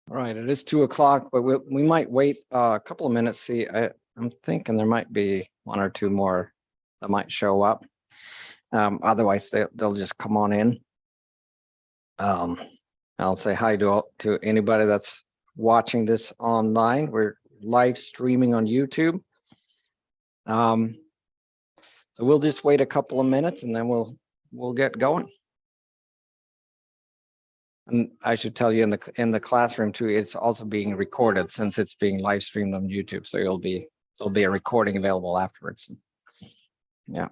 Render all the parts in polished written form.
All right, it is 2 o'clock, but we might wait a couple of minutes. See, I'm thinking there might be one or two more that might show up. Otherwise, they'll just come on in. I'll say hi to anybody that's watching this online. We're live streaming on YouTube. So we'll just wait a couple of minutes and then we'll get going. And I should tell you in the classroom too, it's also being recorded since it's being live streamed on YouTube. So there'll be a recording available afterwards. Yeah.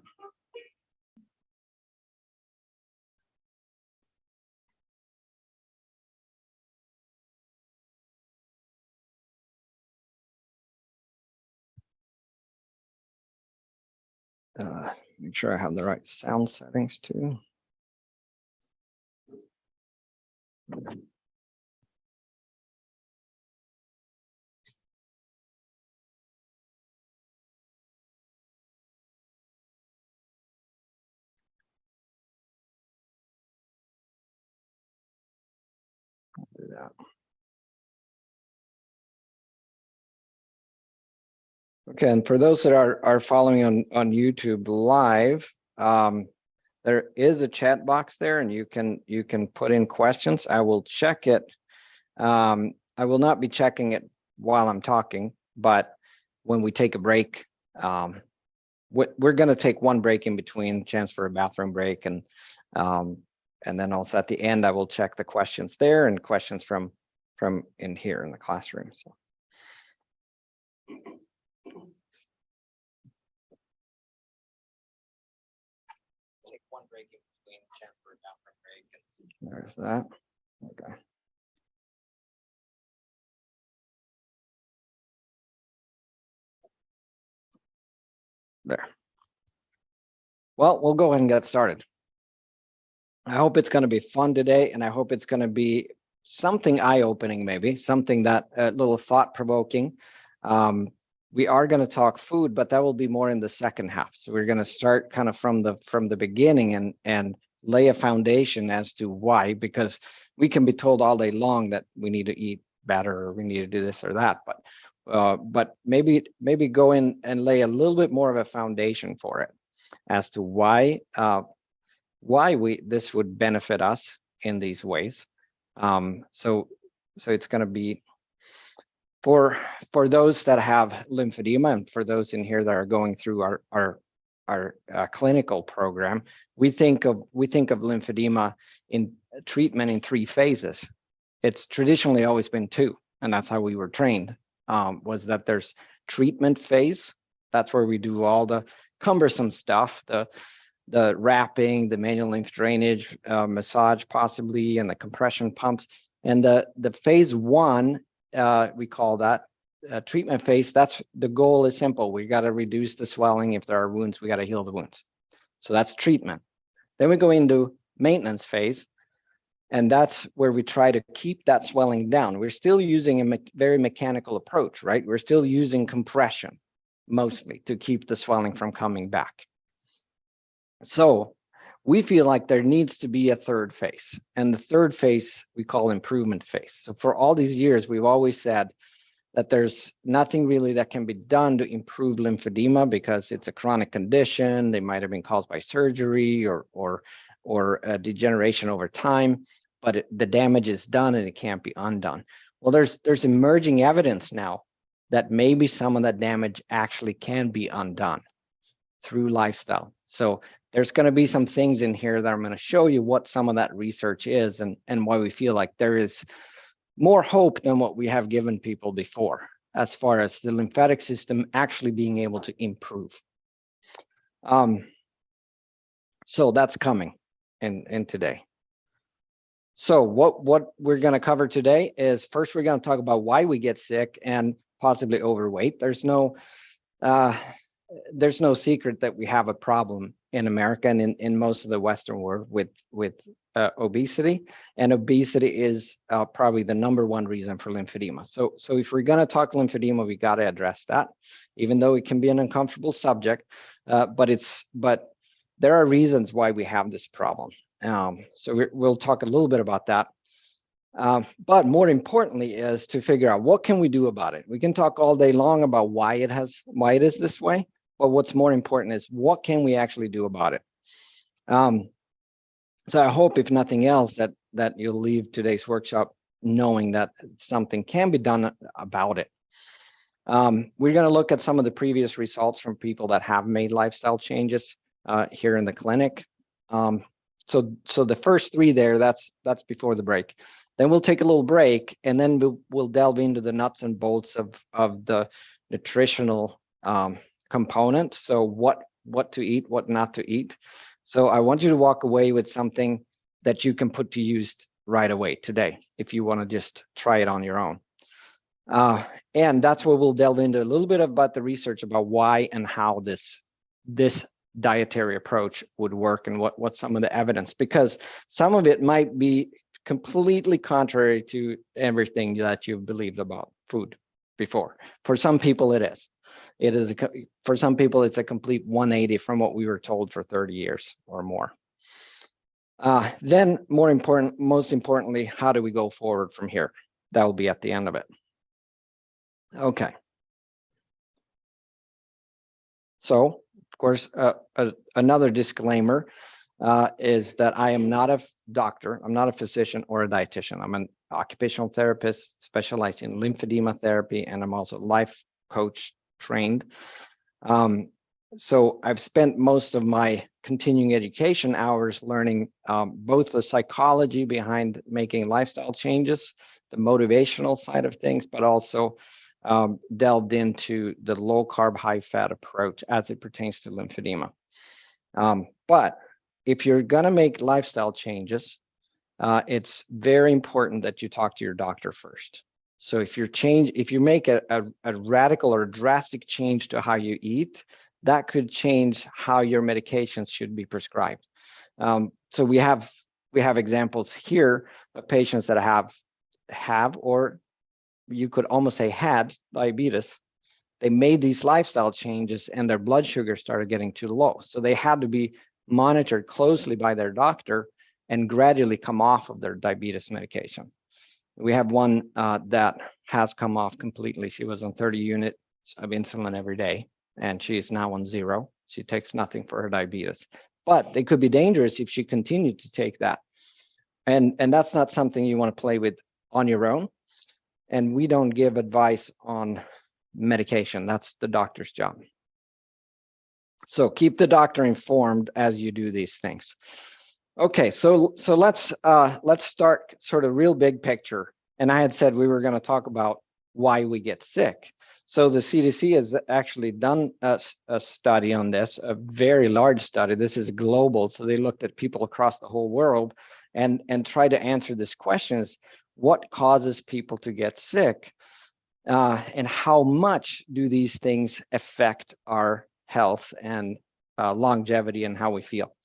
Make sure I have the right sound settings too. I'll do that. Okay, and for those that are following on YouTube live, there is a chat box there, and you can put in questions. I will check it. I will not be checking it while I'm talking, but when we take a break, we're going to take one break in between, chance for a bathroom break, and then also at the end I will check the questions there and questions from in here in the classroom. So. Take one break in between, chance for a bathroom break. There's that. Okay. There. Well, we'll go ahead and get started. I hope it's going to be fun today, and I hope it's going to be something eye-opening, maybe something that a little thought-provoking. We are going to talk food, but that will be more in the second half. So we're going to start kind of from the beginning and lay a foundation as to why, because we can be told all day long that we need to eat better or we need to do this or that, but maybe go in and lay a little bit more of a foundation for it as to why this would benefit us in these ways. So it's going to be for those that have lymphedema, and for those in here that are going through our clinical program, we think of lymphedema in treatment in 3 phases. It's traditionally always been 2, and that's how we were trained. Was that there's treatment phase. That's where we do all the cumbersome stuff, the wrapping, the manual lymph drainage, massage possibly, and the compression pumps. And the phase 1, we call that treatment phase. That's the goal is simple. We got to reduce the swelling. If there are wounds, we got to heal the wounds. So that's treatment. Then we go into maintenance phase, and that's where we try to keep that swelling down. We're still using a very mechanical approach, right? We're still using compression mostly to keep the swelling from coming back. So we feel like there needs to be a 3rd phase, and the 3rd phase we call improvement phase. So for all these years, we've always said that there's nothing really that can be done to improve lymphedema because it's a chronic condition. They might have been caused by surgery or a degeneration over time, but the damage is done and it can't be undone. Well, there's emerging evidence now that maybe some of that damage actually can be undone through lifestyle. So there's going to be some things in here that I'm going to show you what some of that research is and why we feel like there is more hope than what we have given people before, as far as the lymphatic system actually being able to improve. So that's coming in today. So what we're going to cover today is, first, we're going to talk about why we get sick and possibly overweight. There's no secret that we have a problem in America and in most of the Western world with obesity, and obesity is probably the #1 reason for lymphedema. So if we're going to talk lymphedema, we got to address that, even though it can be an uncomfortable subject. But there are reasons why we have this problem. So we'll talk a little bit about that. But more importantly is to figure out what can we do about it. We can talk all day long about why it is this way, but what's more important is what can we actually do about it. So I hope, if nothing else, that you'll leave today's workshop knowing that something can be done about it. We're going to look at some of the previous results from people that have made lifestyle changes here in the clinic. So the first three there, that's before the break. Then we'll take a little break, and then we'll delve into the nuts and bolts of the nutritional component. So what to eat, what not to eat. So I want you to walk away with something that you can put to use right away today, if you want to just try it on your own. And that's where we'll delve into a little bit about the research about why and how this dietary approach would work, and what some of the evidence, because some of it might be completely contrary to everything that you've believed about food before. For some people, it is. For some people, it's a complete 180 from what we were told for 30 years or more. Then, most importantly, how do we go forward from here? That will be at the end of it. Okay. So, of course, another disclaimer is that I am not a doctor. I'm not a physician or a dietitian. I'm an occupational therapist specializing in lymphedema therapy, and I'm also life coach trained. So I've spent most of my continuing education hours learning both the psychology behind making lifestyle changes, the motivational side of things, but also delved into the low carb, high fat approach as it pertains to lymphedema. But if you're going to make lifestyle changes, it's very important that you talk to your doctor first. So if you make a radical or drastic change to how you eat, that could change how your medications should be prescribed. So we have examples here of patients that have, or you could almost say had, diabetes. They made these lifestyle changes and their blood sugar started getting too low. So they had to be monitored closely by their doctor and gradually come off of their diabetes medication. We have one that has come off completely. She was on 30 units of insulin every day, and she is now on 0. She takes nothing for her diabetes. But they could be dangerous if she continued to take that. And that's not something you want to play with on your own. And we don't give advice on medication. That's the doctor's job. So keep the doctor informed as you do these things. Okay, so let's start sort of real big picture. And I had said we were going to talk about why we get sick. So the CDC has actually done a study on this, a very large study. This is global. So they looked at people across the whole world and tried to answer this question: is what causes people to get sick? And how much do these things affect our health and longevity and how we feel?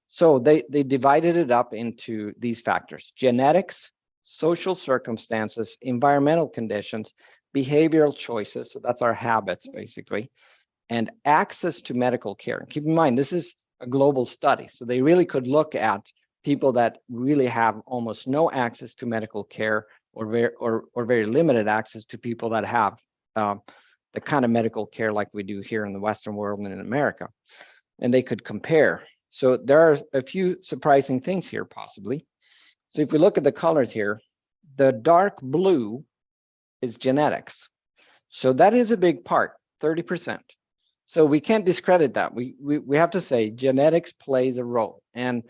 So they divided it up into these factors: genetics, social circumstances, environmental conditions, behavioral choices, so that's our habits basically, and access to medical care. And keep in mind, this is a global study, so they really could look at people that really have almost no access to medical care, or very limited access to people that have the kind of medical care like we do here in the Western world and in America. And they could compare. So there are a few surprising things here, possibly. So if we look at the colors here, the dark blue is genetics. So that is a big part, 30%. So we can't discredit that. We have to say genetics plays a role. And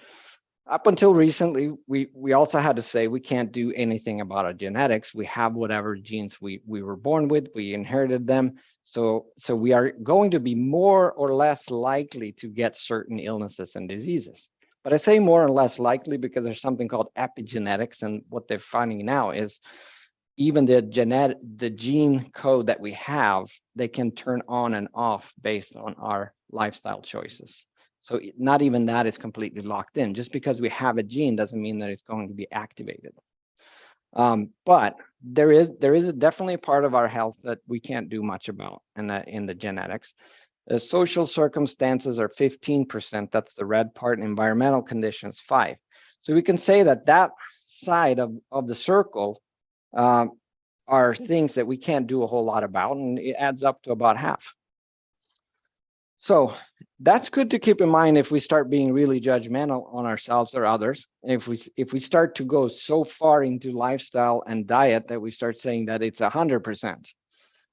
up until recently, we also had to say we can't do anything about our genetics. We have whatever genes we were born with, we inherited them. So we are going to be more or less likely to get certain illnesses and diseases. But I say more or less likely because there's something called epigenetics, and what they're finding now is even the gene code that we have, they can turn on and off based on our lifestyle choices. So not even that is completely locked in. Just because we have a gene doesn't mean that it's going to be activated. But there is definitely a part of our health that we can't do much about in the genetics. The social circumstances are 15%. That's the red part. Environmental conditions, 5%. So we can say that side of the circle are things that we can't do a whole lot about, and it adds up to about half. So that's good to keep in mind if we start being really judgmental on ourselves or others. If we start to go so far into lifestyle and diet that we start saying that it's 100%,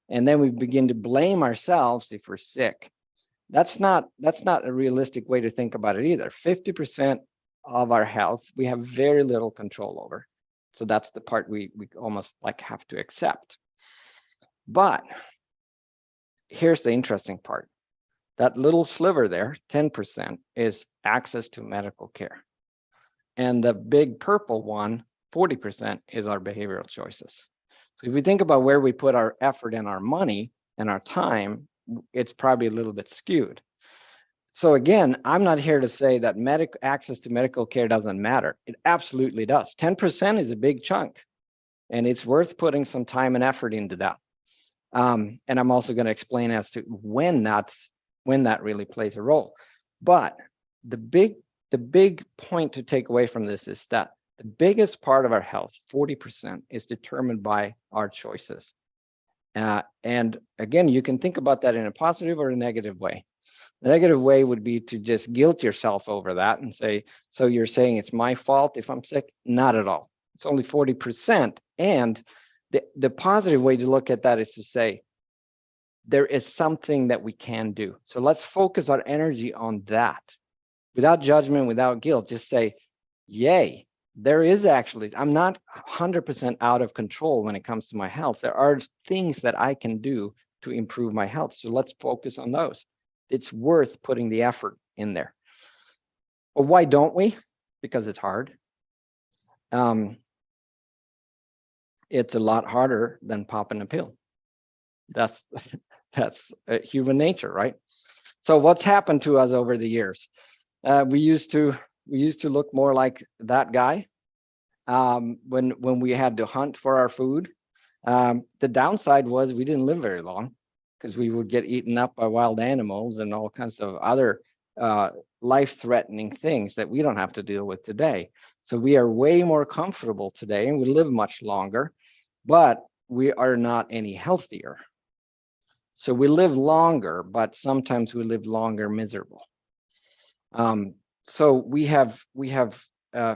and then we begin to blame ourselves if we're sick. That's not a realistic way to think about it either. 50% of our health we have very little control over. So that's the part we almost like have to accept. But here's the interesting part. That little sliver there, 10%, is access to medical care. And the big purple one, 40%, is our behavioral choices. So if we think about where we put our effort and our money and our time, it's probably a little bit skewed. So again, I'm not here to say that access to medical care doesn't matter. It absolutely does. 10% is a big chunk, and it's worth putting some time and effort into that. And I'm also going to explain as to when that really plays a role. But the big point to take away from this is that the biggest part of our health, 40%, is determined by our choices. And again, you can think about that in a positive or a negative way. The negative way would be to just guilt yourself over that and say, so you're saying it's my fault if I'm sick? Not at all. It's only 40%. And the positive way to look at that is to say, there is something that we can do. So let's focus our energy on that without judgment, without guilt. Just say, yay, there is actually, I'm not 100% out of control when it comes to my health. There are things that I can do to improve my health. So let's focus on those. It's worth putting the effort in there. But why don't we? Because it's hard. It's a lot harder than popping a pill. That's human nature, right? So what's happened to us over the years? We used to look more like that guy when we had to hunt for our food. The downside was we didn't live very long because we would get eaten up by wild animals and all kinds of other life-threatening things that we don't have to deal with today. So we are way more comfortable today and we live much longer, but we are not any healthier. So we live longer, but sometimes we live longer miserable. So we have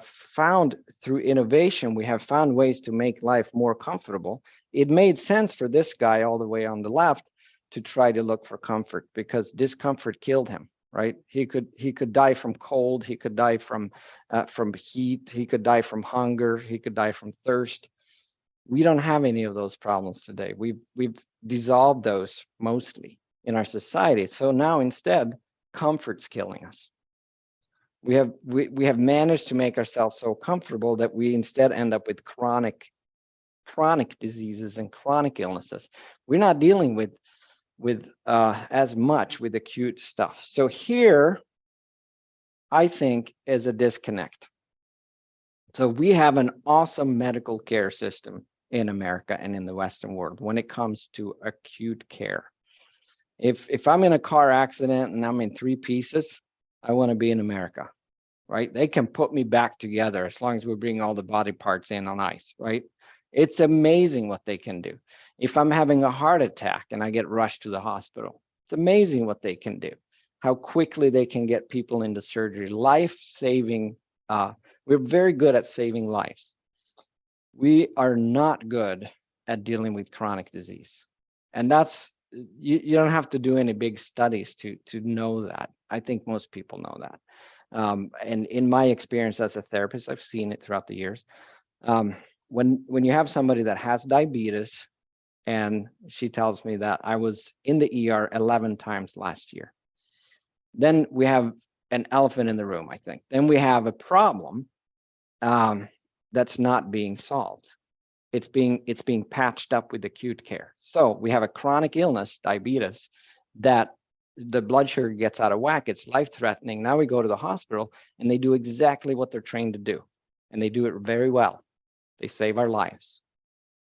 found through innovation, we have found ways to make life more comfortable. It made sense for this guy all the way on the left to try to look for comfort because discomfort killed him, right? He could die from cold, he could die from heat, he could die from hunger, he could die from thirst. We don't have any of those problems today. We've dissolved those mostly in our society. So now instead, comfort's killing us. We have managed to make ourselves so comfortable that we instead end up with chronic diseases and chronic illnesses. We're not dealing with as much with acute stuff. So here, I think, is a disconnect. So we have an awesome medical care system in America and in the Western world when it comes to acute care. If I'm in a car accident and I'm in 3 pieces, I want to be in America, right? They can put me back together as long as we bring all the body parts in on ice, right? It's amazing what they can do. If I'm having a heart attack and I get rushed to the hospital, it's amazing what they can do, how quickly they can get people into surgery, life-saving. We're very good at saving lives. We are not good at dealing with chronic disease. And that's, you don't have to do any big studies to know that. I think most people know that. And in my experience as a therapist, I've seen it throughout the years. When you have somebody that has diabetes, and she tells me that I was in the ER 11 times last year, then we have an elephant in the room, I think. Then we have a problem that's not being solved. It's being patched up with acute care. So we have a chronic illness, diabetes, that the blood sugar gets out of whack. It's life-threatening. Now we go to the hospital and they do exactly what they're trained to do. And they do it very well. They save our lives.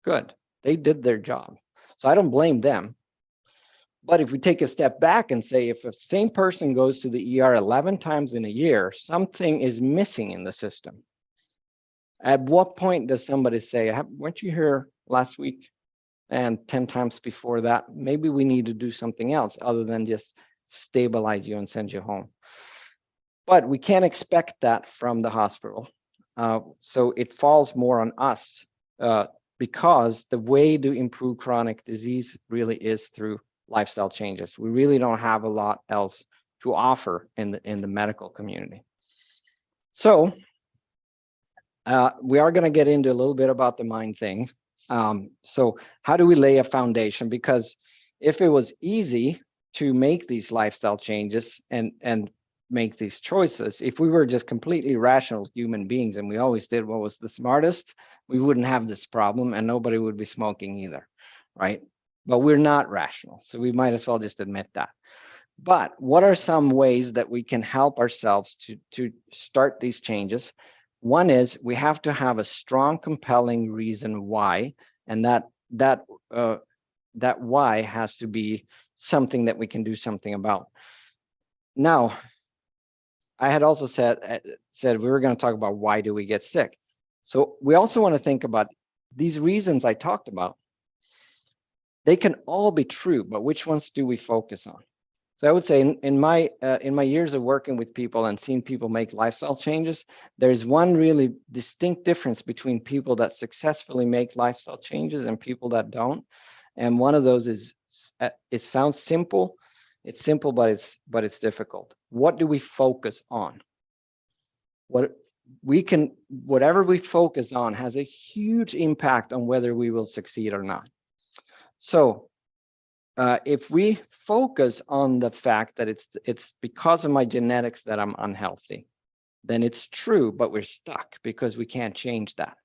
Good. They did their job. So I don't blame them. But if we take a step back and say, if the same person goes to the ER 11 times in a year, something is missing in the system. At what point does somebody say, weren't you here last week and 10 times before that? Maybe we need to do something else other than just stabilize you and send you home. But we can't expect that from the hospital. So it falls more on us because the way to improve chronic disease really is through lifestyle changes. We really don't have a lot else to offer in the medical community. So we are going to get into a little bit about the mind thing. So how do we lay a foundation? Because if it was easy to make these lifestyle changes and make these choices, if we were just completely rational human beings and we always did what was the smartest, we wouldn't have this problem and nobody would be smoking either, right? But we're not rational, so we might as well just admit that. But what are some ways that we can help ourselves to start these changes? One is we have to have a strong, compelling reason why, and that why has to be something that we can do something about. Now, I had also said we were going to talk about why do we get sick. So we also want to think about these reasons I talked about. They can all be true, but which ones do we focus on? So I would say in my years of working with people and seeing people make lifestyle changes, there's one really distinct difference between people that successfully make lifestyle changes and people that don't. And one of those is, it sounds simple. It's simple, but it's difficult. What do we focus on? Whatever we focus on has a huge impact on whether we will succeed or not. So if we focus on the fact that it's because of my genetics that I'm unhealthy, then it's true, but we're stuck because we can't change that.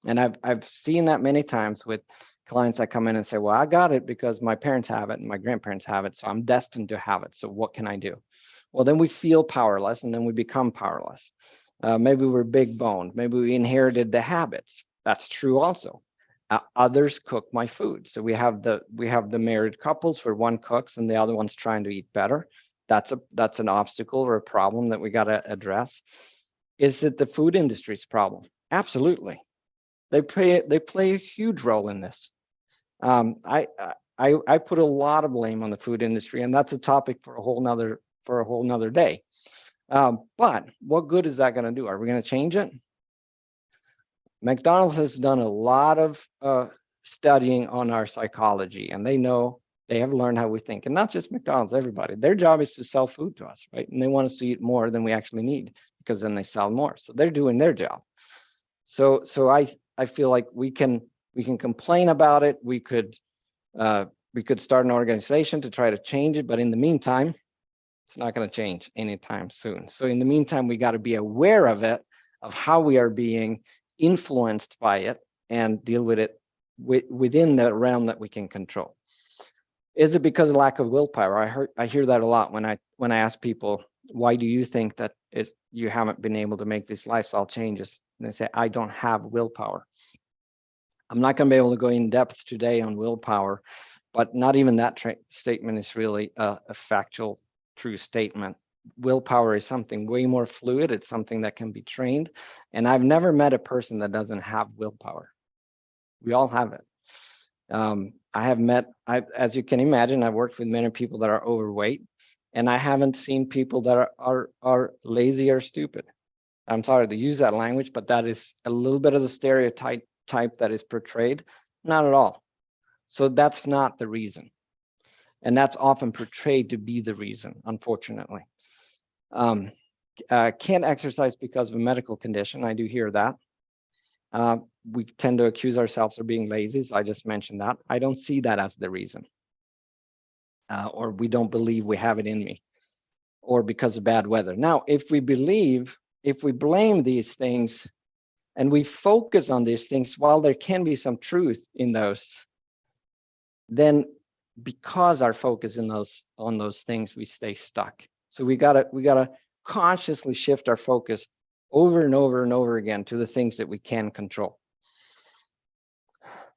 And I've seen that many times with clients that come in and say, well, I got it because my parents have it and my grandparents have it, so I'm destined to have it. So what can I do? Well, then we feel powerless and then we become powerless. Maybe we're big boned. Maybe we inherited the habits. That's true also. Others cook my food. So we have the married couples where one cooks and the other one's trying to eat better. That's an obstacle or a problem that we got to address. Is it the food industry's problem? Absolutely. They play a huge role in this. I put a lot of blame on the food industry, and that's a topic for a whole nother day. But what good is that going to do? Are we going to change it? McDonald's has done a lot of studying on our psychology, and they have learned how we think. And not just McDonald's, everybody. Their job is to sell food to us, right? And they want us to eat more than we actually need because then they sell more. So they're doing their job. So I feel like we can complain about it. We could start an organization to try to change it, but in the meantime, it's not going to change anytime soon. So in the meantime, we got to be aware of it, of how we are being influenced by it, and deal with it within the realm that we can control. Is it because of lack of willpower? I hear that a lot when I ask people, why do you think that you haven't been able to make these lifestyle changes? And they say, I don't have willpower. I'm not going to be able to go in depth today on willpower, but not even that statement is really a factual, true statement. Willpower is something way more fluid. It's something that can be trained. And I've never met a person that doesn't have willpower. We all have it. As you can imagine, I've worked with many people that are overweight, and I haven't seen people that are lazy or stupid. I'm sorry to use that language, but that is a little bit of the stereotype that is portrayed. Not at all. So that's not the reason. And that's often portrayed to be the reason, unfortunately. Can't exercise because of a medical condition. I do hear that. We tend to accuse ourselves of being lazy. So I just mentioned that. I don't see that as the reason. Or we don't believe we have it in me, or because of bad weather. Now, if we blame these things and we focus on these things, while there can be some truth in those, then because our focus on those things, we stay stuck. So we gotta consciously shift our focus over and over and over again to the things that we can control.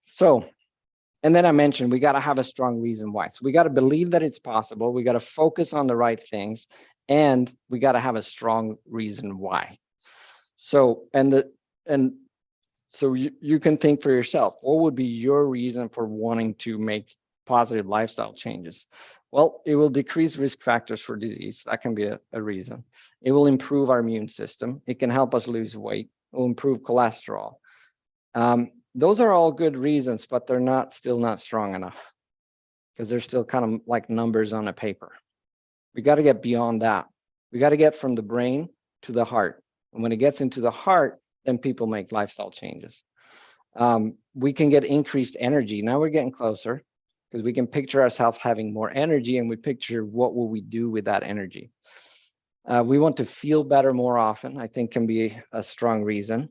So, and then I mentioned we got to have a strong reason why. So we got to believe that it's possible. We got to focus on the right things, and we got to have a strong reason why. So, and and so you can think for yourself, what would be your reason for wanting to make positive lifestyle changes? Well, it will decrease risk factors for disease. That can be a reason. It will improve our immune system. It can help us lose weight. It will improve cholesterol. Those are all good reasons, but they're still not strong enough, because they're still kind of like numbers on a paper. We got to get beyond that. We got to get from the brain to the heart. And when it gets into the heart, then people make lifestyle changes. We can get increased energy. Now we're getting closer, because we can picture ourselves having more energy, and we picture what will we do with that energy. We want to feel better more often, I think can be a strong reason.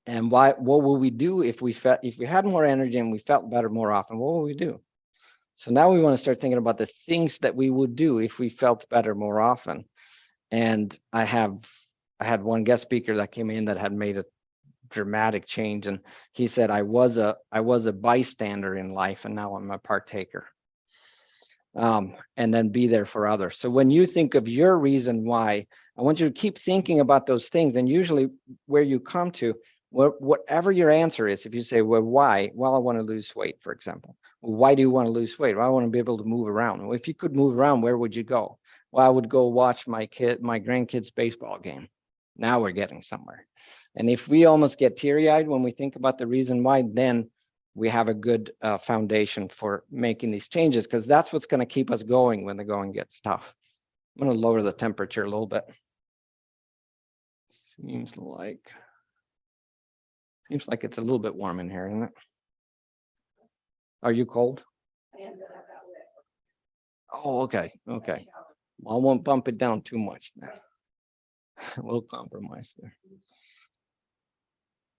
And what will we do if we had more energy and we felt better more often? What will we do? So now we want to start thinking about the things that we would do if we felt better more often. And I had one guest speaker that came in that had made a dramatic change, and he said, I was a bystander in life, and now I'm a partaker. And then be there for others. So when you think of your reason why, I want you to keep thinking about those things. And usually where you come to, whatever your answer is, if you say, well, why? Well, I want to lose weight, for example. Well, why do you want to lose weight? Well, I want to be able to move around. Well, if you could move around, where would you go? Well, I would go watch my grandkids' baseball game. Now we're getting somewhere. And if we almost get teary-eyed when we think about the reason why, then we have a good foundation for making these changes, because that's what's going to keep us going when the going gets tough. I'm going to lower the temperature a little bit. Seems like it's a little bit warm in here, isn't it? Are you cold? Oh, okay. Okay. Well, I won't bump it down too much then. We'll compromise there.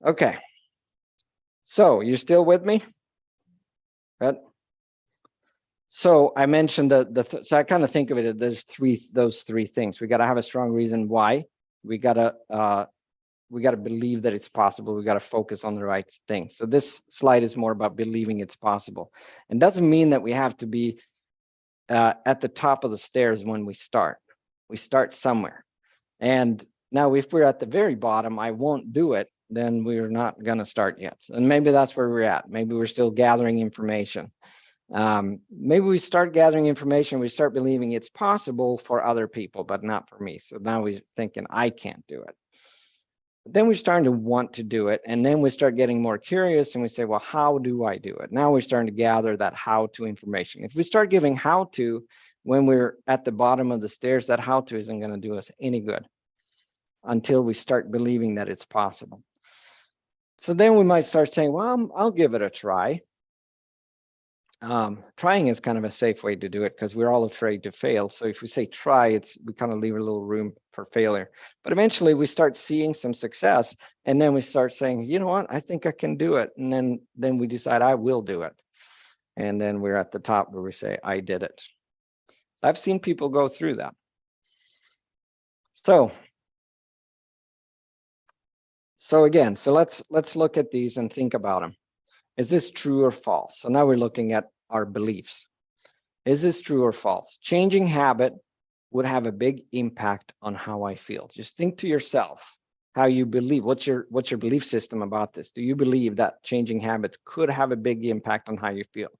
Okay. So you're still with me? Good. So I mentioned so I kind of think of it as there's those three things. We got to have a strong reason why. We got to believe that it's possible. We got to focus on the right thing. So this slide is more about believing it's possible. And doesn't mean that we have to be at the top of the stairs when we start. We start somewhere. And now if we're at the very bottom, I won't do it, then we're not going to start yet. And maybe that's where we're at. Maybe we're still gathering information. Maybe we start gathering information, we start believing it's possible for other people, but not for me. So now we're thinking I can't do it. But then we're starting to want to do it. And then we start getting more curious and we say, well, how do I do it? Now we're starting to gather that how-to information. If we start giving how-to when we're at the bottom of the stairs, that how-to isn't going to do us any good until we start believing that it's possible. So then we might start saying, well, I'll give it a try. Trying is kind of a safe way to do it because we're all afraid to fail. So if we say try, we kind of leave a little room for failure. But eventually we start seeing some success, and then we start saying, you know what, I think I can do it. And then we decide I will do it. And then we're at the top where we say, I did it. I've seen people go through that. So again, let's look at these and think about them. Is this true or false? So now we're looking at our beliefs. Is this true or false? Changing habit would have a big impact on how I feel. Just think to yourself how you believe. What's your belief system about this? Do you believe that changing habits could have a big impact on how you feel?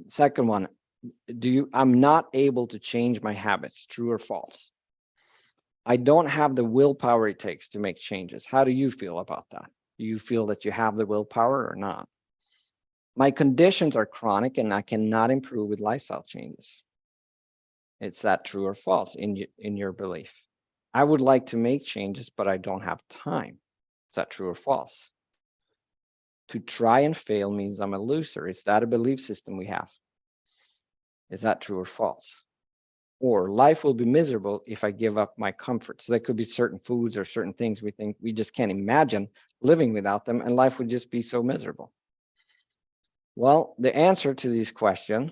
Second one, I'm not able to change my habits, true or false? I don't have the willpower it takes to make changes. How do you feel about that? Do you feel that you have the willpower or not? My conditions are chronic and I cannot improve with lifestyle changes. Is that true or false in your belief? I would like to make changes, but I don't have time. Is that true or false? To try and fail means I'm a loser. Is that a belief system we have? Is that true or false? Or life will be miserable if I give up my comfort. So there could be certain foods or certain things we think we just can't imagine living without them, and life would just be so miserable. Well, the answer to these questions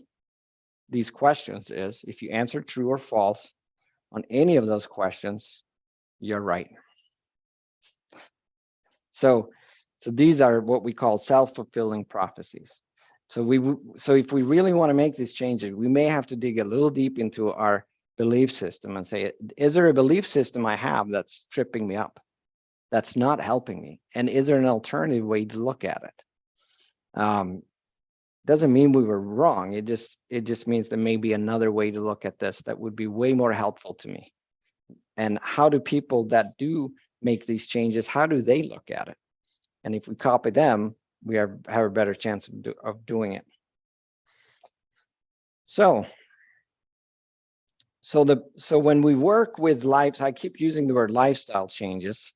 is if you answer true or false on any of those questions, you're right. So these are what we call self-fulfilling prophecies. So if we really want to make these changes, we may have to dig a little deep into our belief system and say, is there a belief system I have that's tripping me up, that's not helping me? And is there an alternative way to look at it? Doesn't mean we were wrong. It just means there may be another way to look at this that would be way more helpful to me. And how do people that do make these changes, how do they look at it? And if we copy them, we have a better chance of doing it. So when we work with lives, I keep using the word lifestyle changes,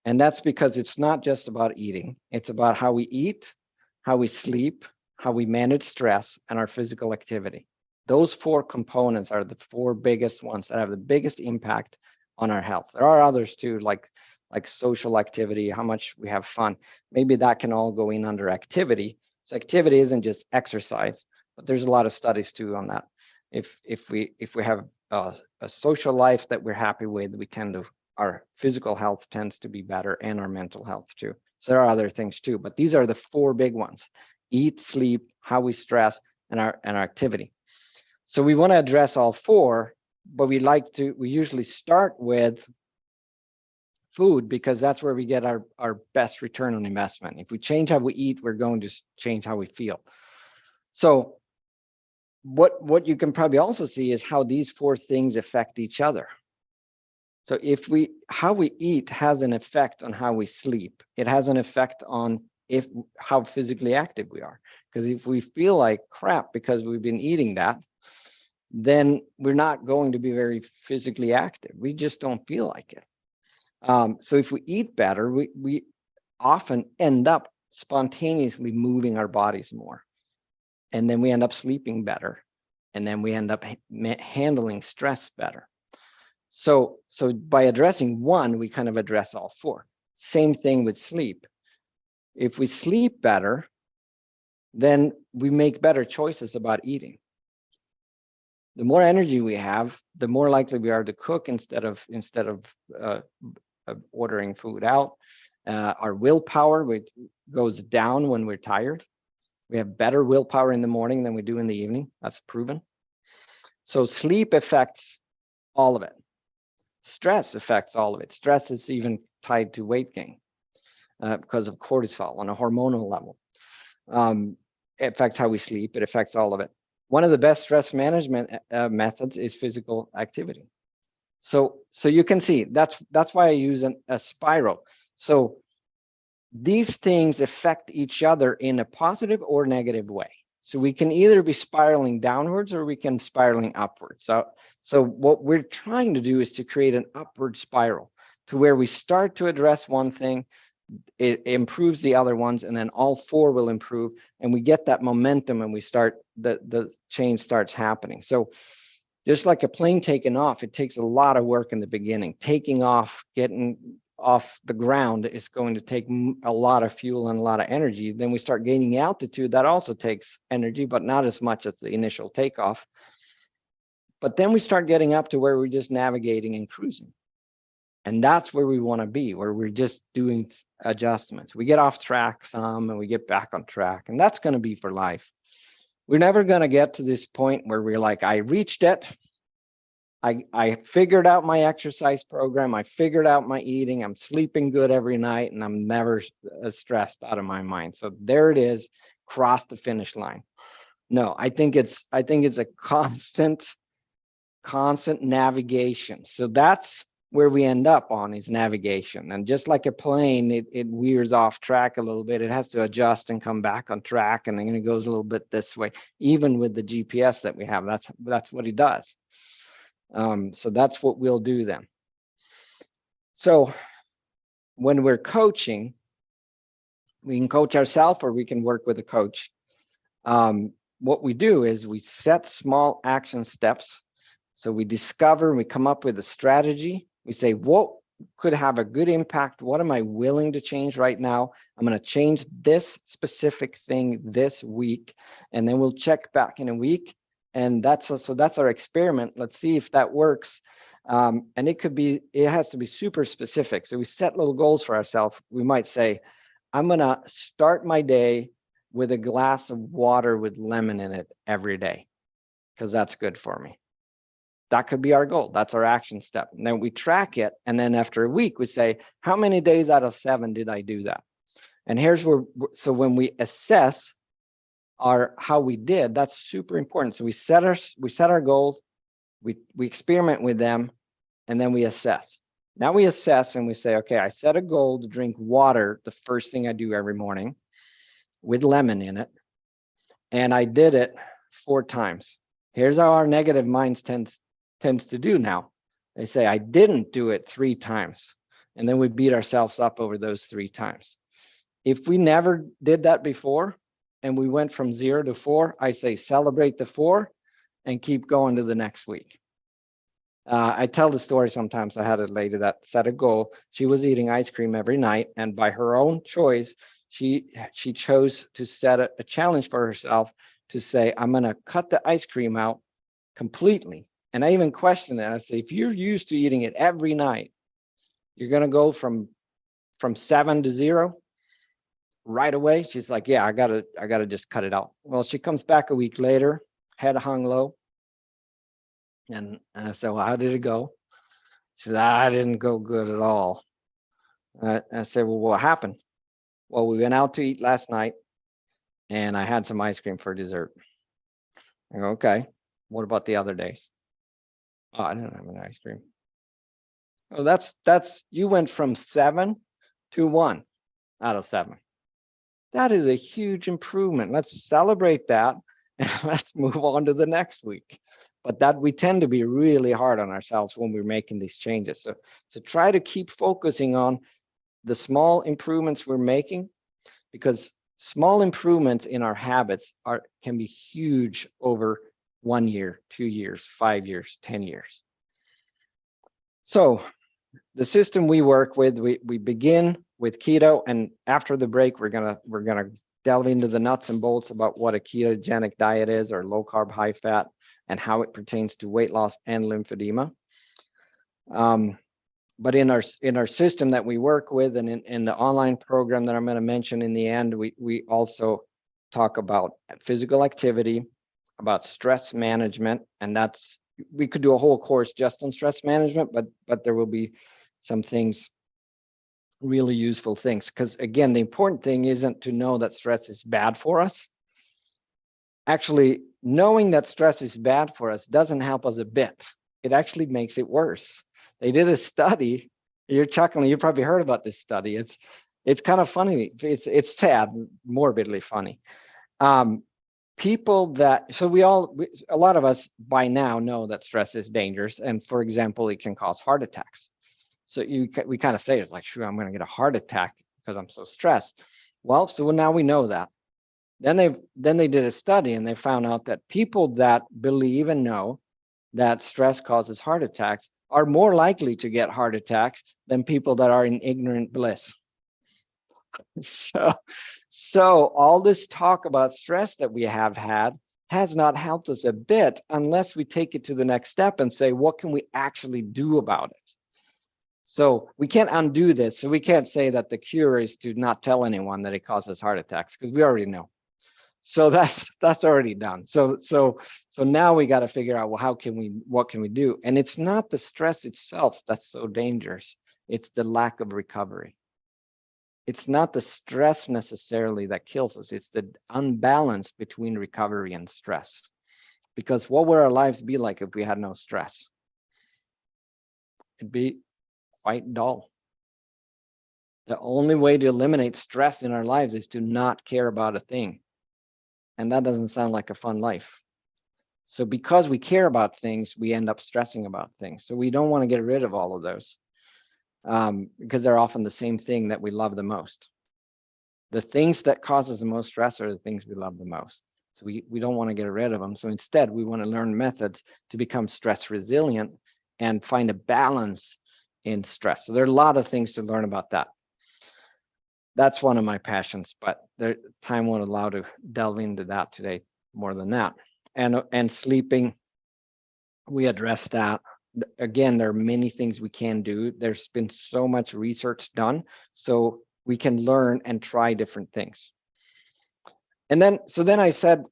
and that's because it's not just about eating. It's about how we eat, how we sleep, how we manage stress, and our physical activity. Those 4 components are the 4 biggest ones that have the biggest impact on our health. There are others too, like social activity, how much we have fun. Maybe that can all go in under activity. So activity isn't just exercise, but there's a lot of studies too on that. If we have a social life that we're happy with, our physical health tends to be better, and our mental health too. So there are other things too, but these are the 4 big ones: eat, sleep, how we stress, and our activity. So we want to address all 4, but we usually start with food, because that's where we get our best return on investment. If we change how we eat, we're going to change how we feel. So what you can probably also see is how these 4 things affect each other. So how we eat has an effect on how we sleep. It has an effect on how physically active we are. Because if we feel like crap because we've been eating that, then we're not going to be very physically active. We just don't feel like it. So if we eat better, we often end up spontaneously moving our bodies more. And then we end up sleeping better. And then we end up handling stress better. So by addressing one, we kind of address all 4. Same thing with sleep. If we sleep better, then we make better choices about eating. The more energy we have, the more likely we are to cook instead of ordering food out. Our willpower goes down when we're tired. We have better willpower in the morning than we do in the evening. That's proven. So sleep affects all of it. Stress affects all of it. Stress is even tied to weight gain because of cortisol on a hormonal level. It affects how we sleep. It affects all of it. One of the best stress management methods is physical activity. So you can see that's why I use a spiral. So these things affect each other in a positive or negative way. So we can either be spiraling downwards or we can spiraling upwards. So what we're trying to do is to create an upward spiral to where we start to address one thing, it improves the other ones, and then all 4 will improve, and we get that momentum, and we start the change starts happening. So just like a plane taking off, it takes a lot of work in the beginning. Taking off, getting off the ground is going to take a lot of fuel and a lot of energy. Then we start gaining altitude. That also takes energy, but not as much as the initial takeoff. But then we start getting up to where we're just navigating and cruising. And that's where we want to be, where we're just doing adjustments. We get off track some and we get back on track. And that's going to be for life. We're never going to get to this point where we're like, I reached it. I figured out my exercise program. I figured out my eating. I'm sleeping good every night, and I'm never stressed out of my mind. So there it is, cross the finish line. No, I think it's a constant navigation. So that's where we end up on, is navigation. And just like a plane, it veers off track a little bit. It has to adjust and come back on track, and then it goes a little bit this way. Even with the GPS that we have, that's what it does. So that's what we'll do then. So when we're coaching, we can coach ourselves or we can work with a coach. What we do is we set small action steps. So we discover, we come up with a strategy. We say, what could have a good impact? What am I willing to change right now? I'm going to change this specific thing this week. And then we'll check back in a week. And that's our experiment. Let's see if that works. And it has to be super specific. So we set little goals for ourselves. We might say, I'm going to start my day with a glass of water with lemon in it every day, because that's good for me. That could be our goal. That's our action step. And then we track it. And then after a week, we say, how many days out of 7 did I do that? And here's where, so when we assess how we did, that's super important. So we set our goals, we experiment with them, and then we assess. Now we assess and we say, okay, I set a goal to drink water the first thing I do every morning with lemon in it. And I did it 4 times. Here's how our negative minds tends to do now. They say, I didn't do it 3 times. And then we beat ourselves up over those 3 times. If we never did that before and we went from 0 to 4, I say celebrate the 4 and keep going to the next week. I tell the story sometimes. I had a lady that set a goal. She was eating ice cream every night, and by her own choice, she chose to set a challenge for herself to say, I'm going to cut the ice cream out completely. And I even questioned it. I say, if you're used to eating it every night, you're going to go from 7 to 0 right away. She's like, yeah, I gotta just cut it out. Well, she comes back a week later, head hung low. And I said, well, how did it go? She said, I didn't go good at all. I said, well, what happened? Well, we went out to eat last night and I had some ice cream for dessert. I go, okay, what about the other days? Oh, I didn't have an ice cream. Oh, that's you went from 7 to 1 out of 7. That is a huge improvement. Let's celebrate that and let's move on to the next week. But that we tend to be really hard on ourselves when we're making these changes. So try to keep focusing on the small improvements we're making, because small improvements in our habits can be huge over 1 year, 2 years, 5 years, 10 years. So the system we work with, we begin with keto, and after the break, we're gonna delve into the nuts and bolts about what a ketogenic diet is, or low carb, high fat, and how it pertains to weight loss and lymphedema. But in our system that we work with, and in the online program that I'm going to mention in the end, we also talk about physical activity, about stress management, and we could do a whole course just on stress management, but there will be some things, really useful things, because again, the important thing isn't to know that stress is bad for us. Actually, knowing that stress is bad for us doesn't help us a bit. It actually makes it worse. They did a study. You're chuckling. You probably heard about this study. It's kind of funny. It's sad, morbidly funny. People that, so a lot of us by now know that stress is dangerous, and for example, it can cause heart attacks. So we kind of say it's like, sure, I'm going to get a heart attack because I'm so stressed. Well, so now we know that. Then they did a study and they found out that people that believe and know that stress causes heart attacks are more likely to get heart attacks than people that are in ignorant bliss. So all this talk about stress that we have had has not helped us a bit unless we take it to the next step and say, what can we actually do about it? So we can't undo this. So we can't say that the cure is to not tell anyone that it causes heart attacks, because we already know. So that's already done. So now we got to figure out, well, what can we do? And it's not the stress itself that's so dangerous. It's the lack of recovery. It's not the stress necessarily that kills us. It's the unbalance between recovery and stress. Because what would our lives be like if we had no stress? It'd be quite dull. The only way to eliminate stress in our lives is to not care about a thing. And that doesn't sound like a fun life. So because we care about things, we end up stressing about things. So we don't want to get rid of all of those, because they're often the same thing that we love the most. The things that cause us the most stress are the things we love the most. So we don't want to get rid of them. So instead, we want to learn methods to become stress resilient and find a balance in stress. So there are a lot of things to learn about that. That's one of my passions, but time won't allow to delve into that today more than that. And sleeping, we addressed that. Again, there are many things we can do. There's been so much research done, so we can learn and try different things. And then I said,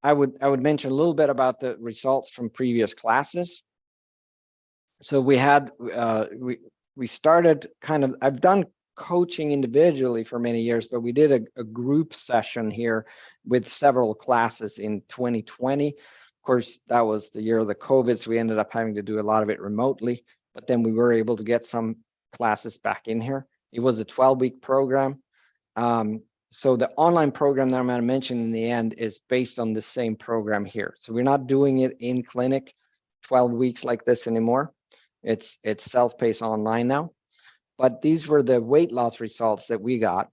I would mention a little bit about the results from previous classes. So we had we started kind of, I've done coaching individually for many years, but we did a group session here with several classes in 2020. Of course, that was the year of the COVID, so we ended up having to do a lot of it remotely, but then we were able to get some classes back in here. It was a 12-week program. So the online program that I'm going to mention in the end is based on the same program here. So we're not doing it in clinic 12 weeks like this anymore. It's self-paced online now. But these were the weight loss results that we got.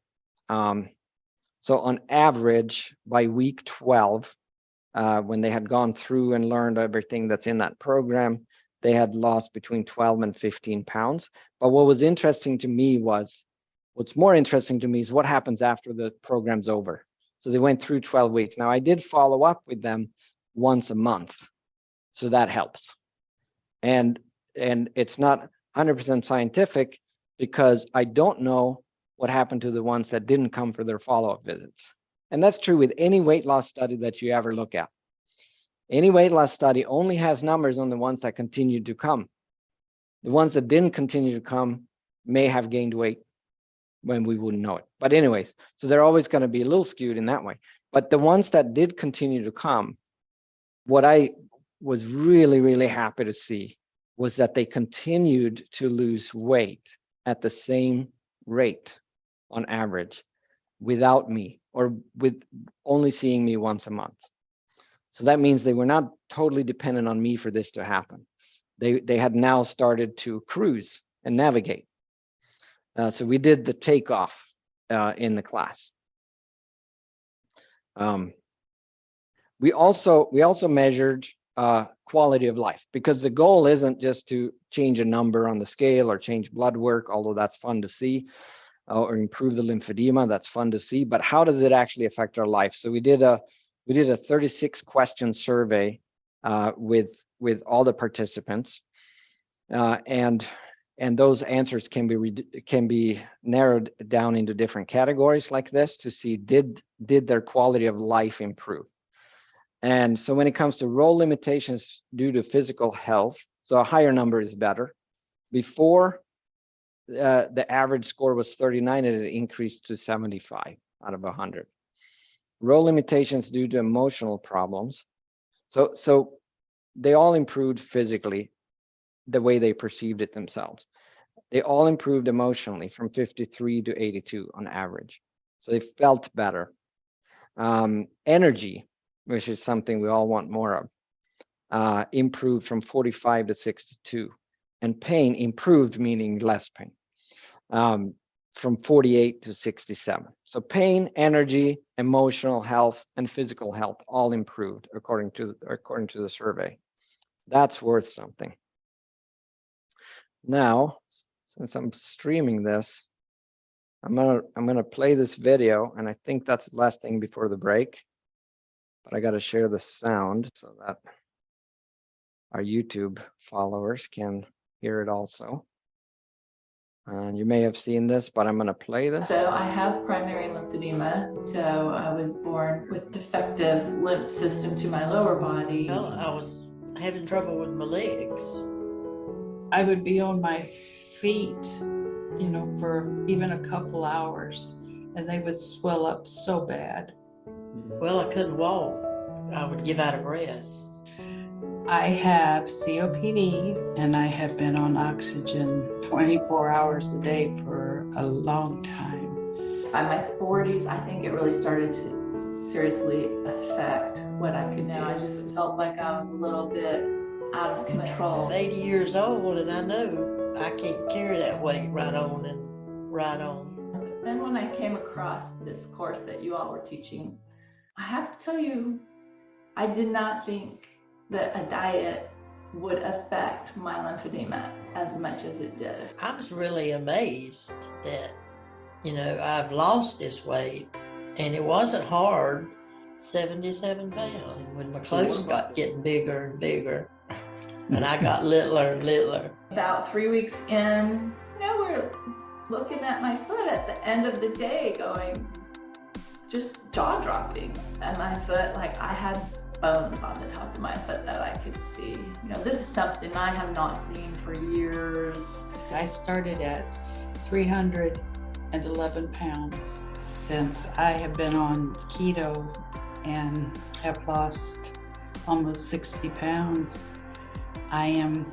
So on average, by week 12, when they had gone through and learned everything that's in that program, they had lost between 12 and 15 pounds. But what was interesting to me was, what's more interesting to me is what happens after the program's over. So they went through 12 weeks. Now I did follow up with them once a month, so that helps. And it's not 100% scientific because I don't know what happened to the ones that didn't come for their follow-up visits. And that's true with any weight loss study that you ever look at. Any weight loss study only has numbers on the ones that continued to come. The ones that didn't continue to come may have gained weight when we wouldn't know it. But anyways, so they're always going to be a little skewed in that way. But the ones that did continue to come, what I was really, really happy to see was that they continued to lose weight at the same rate on average without me, or with only seeing me once a month. So that means they were not totally dependent on me for this to happen. They had now started to cruise and navigate. So we did the takeoff in the class. We also measured quality of life, because the goal isn't just to change a number on the scale or change blood work, although that's fun to see, or improve the lymphedema, that's fun to see, but how does it actually affect our life? So we did a 36 question survey with all the participants, and those answers can be narrowed down into different categories like this to see did their quality of life improve. And so when it comes to role limitations due to physical health, so a higher number is better. Before, the average score was 39 and it increased to 75 out of 100. Role limitations due to emotional problems. So they all improved physically, the way they perceived it themselves. They all improved emotionally from 53 to 82 on average. So they felt better. Energy, which is something we all want more of, improved from 45 to 62. And pain improved, meaning less pain, from 48 to 67. So pain, energy, emotional health, and physical health all improved according to the survey. That's worth something. Now, since I'm streaming this, I'm gonna play this video, and I think that's the last thing before the break. But I got to share the sound so that our YouTube followers can hear it also. And you may have seen this, but I'm going to play this. So I have primary lymphedema. So I was born with defective lymph system to my lower body. Well, I was having trouble with my legs. I would be on my feet, for even a couple hours, and they would swell up so bad. Well, I couldn't walk. I would give out of breath. I have COPD, and I have been on oxygen 24 hours a day for a long time. By my 40s, I think it really started to seriously affect what I could do. I just felt like I was a little bit out of control. I'm 80 years old, and I know I can't carry that weight right on and right on. Then when I came across this course that you all were teaching, I have to tell you, I did not think that a diet would affect my lymphedema as much as it did. I was really amazed that, I've lost this weight, and it wasn't hard, 77 pounds. And when my clothes got getting bigger and bigger, and I got littler and littler. About 3 weeks in, we're looking at my foot at the end of the day going, just jaw dropping. And my foot, like I had bones on the top of my foot that I could see. You know, this is something I have not seen for years. I started at 311 pounds. Since I have been on keto and have lost almost 60 pounds, I am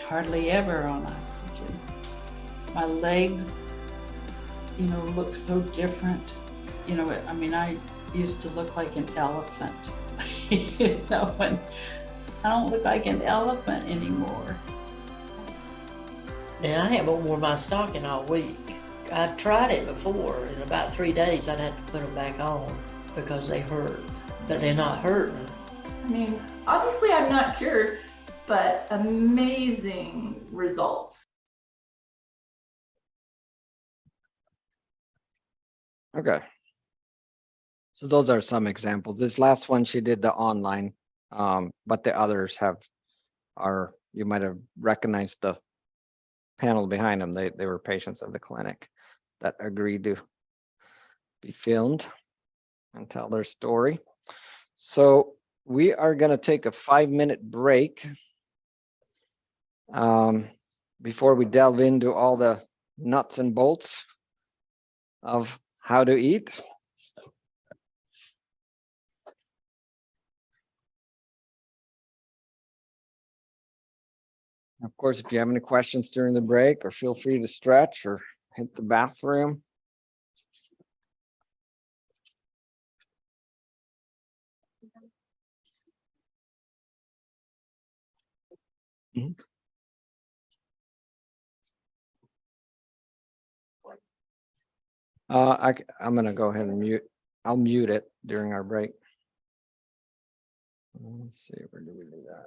hardly ever on oxygen. My legs, you know, look so different. You know, I mean, I used to look like an elephant, you know, and I don't look like an elephant anymore. Now, I haven't worn my stocking all week. I tried it before. In about 3 days, I'd have to put them back on because they hurt, but they're not hurting. I mean, obviously I'm not cured, but amazing results. Okay. So those are some examples. This last one, she did the online, but the others you might have recognized the panel behind them. They were patients of the clinic that agreed to be filmed and tell their story. So we are going to take a 5-minute break before we delve into all the nuts and bolts of how to eat. Of course, if you have any questions during the break, or feel free to stretch or hit the bathroom. I'm going to go ahead and I'll mute it during our break. Let's see, where do we do that?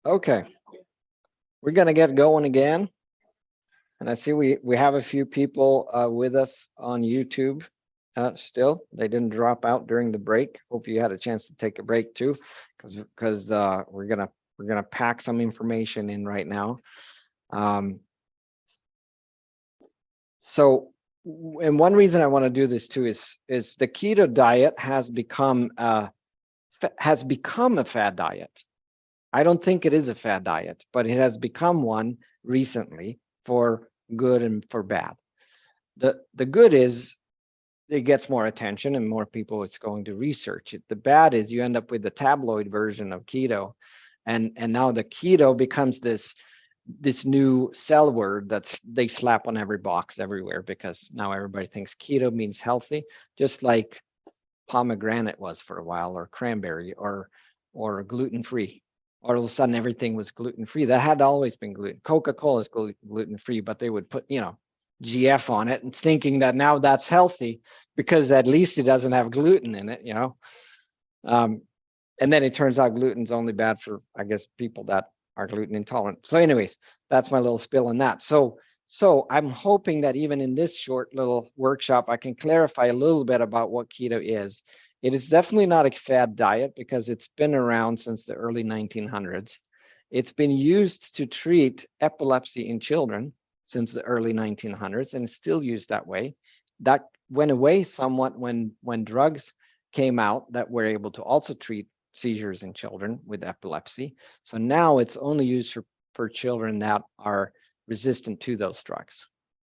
Okay, we're gonna get going again. And I see we have a few people with us on YouTube still. They didn't drop out during the break. Hope you had a chance to take a break too, because we're gonna pack some information in right now. So, and one reason I want to do this too is the keto diet has become a fad diet. I don't think it is a fad diet, but it has become one recently for good and for bad. The good is it gets more attention and more people it's going to research it. The bad is you end up with the tabloid version of keto, and now the keto becomes this new cell word that's they slap on every box everywhere, because now everybody thinks keto means healthy, just like pomegranate was for a while, or cranberry, or gluten-free. All of a sudden everything was gluten-free. That had always been gluten. Coca-Cola is gluten-free, but they would put, GF on it and thinking that now that's healthy because at least it doesn't have gluten in it, and then it turns out gluten's only bad for, I guess, people that are gluten intolerant. So anyways, that's my little spill on that. So I'm hoping that even in this short little workshop, I can clarify a little bit about what keto is. It is definitely not a fad diet because it's been around since the early 1900s. It's been used to treat epilepsy in children since the early 1900s, and it's still used that way. That went away somewhat when drugs came out that were able to also treat seizures in children with epilepsy. So now it's only used for children that are resistant to those drugs.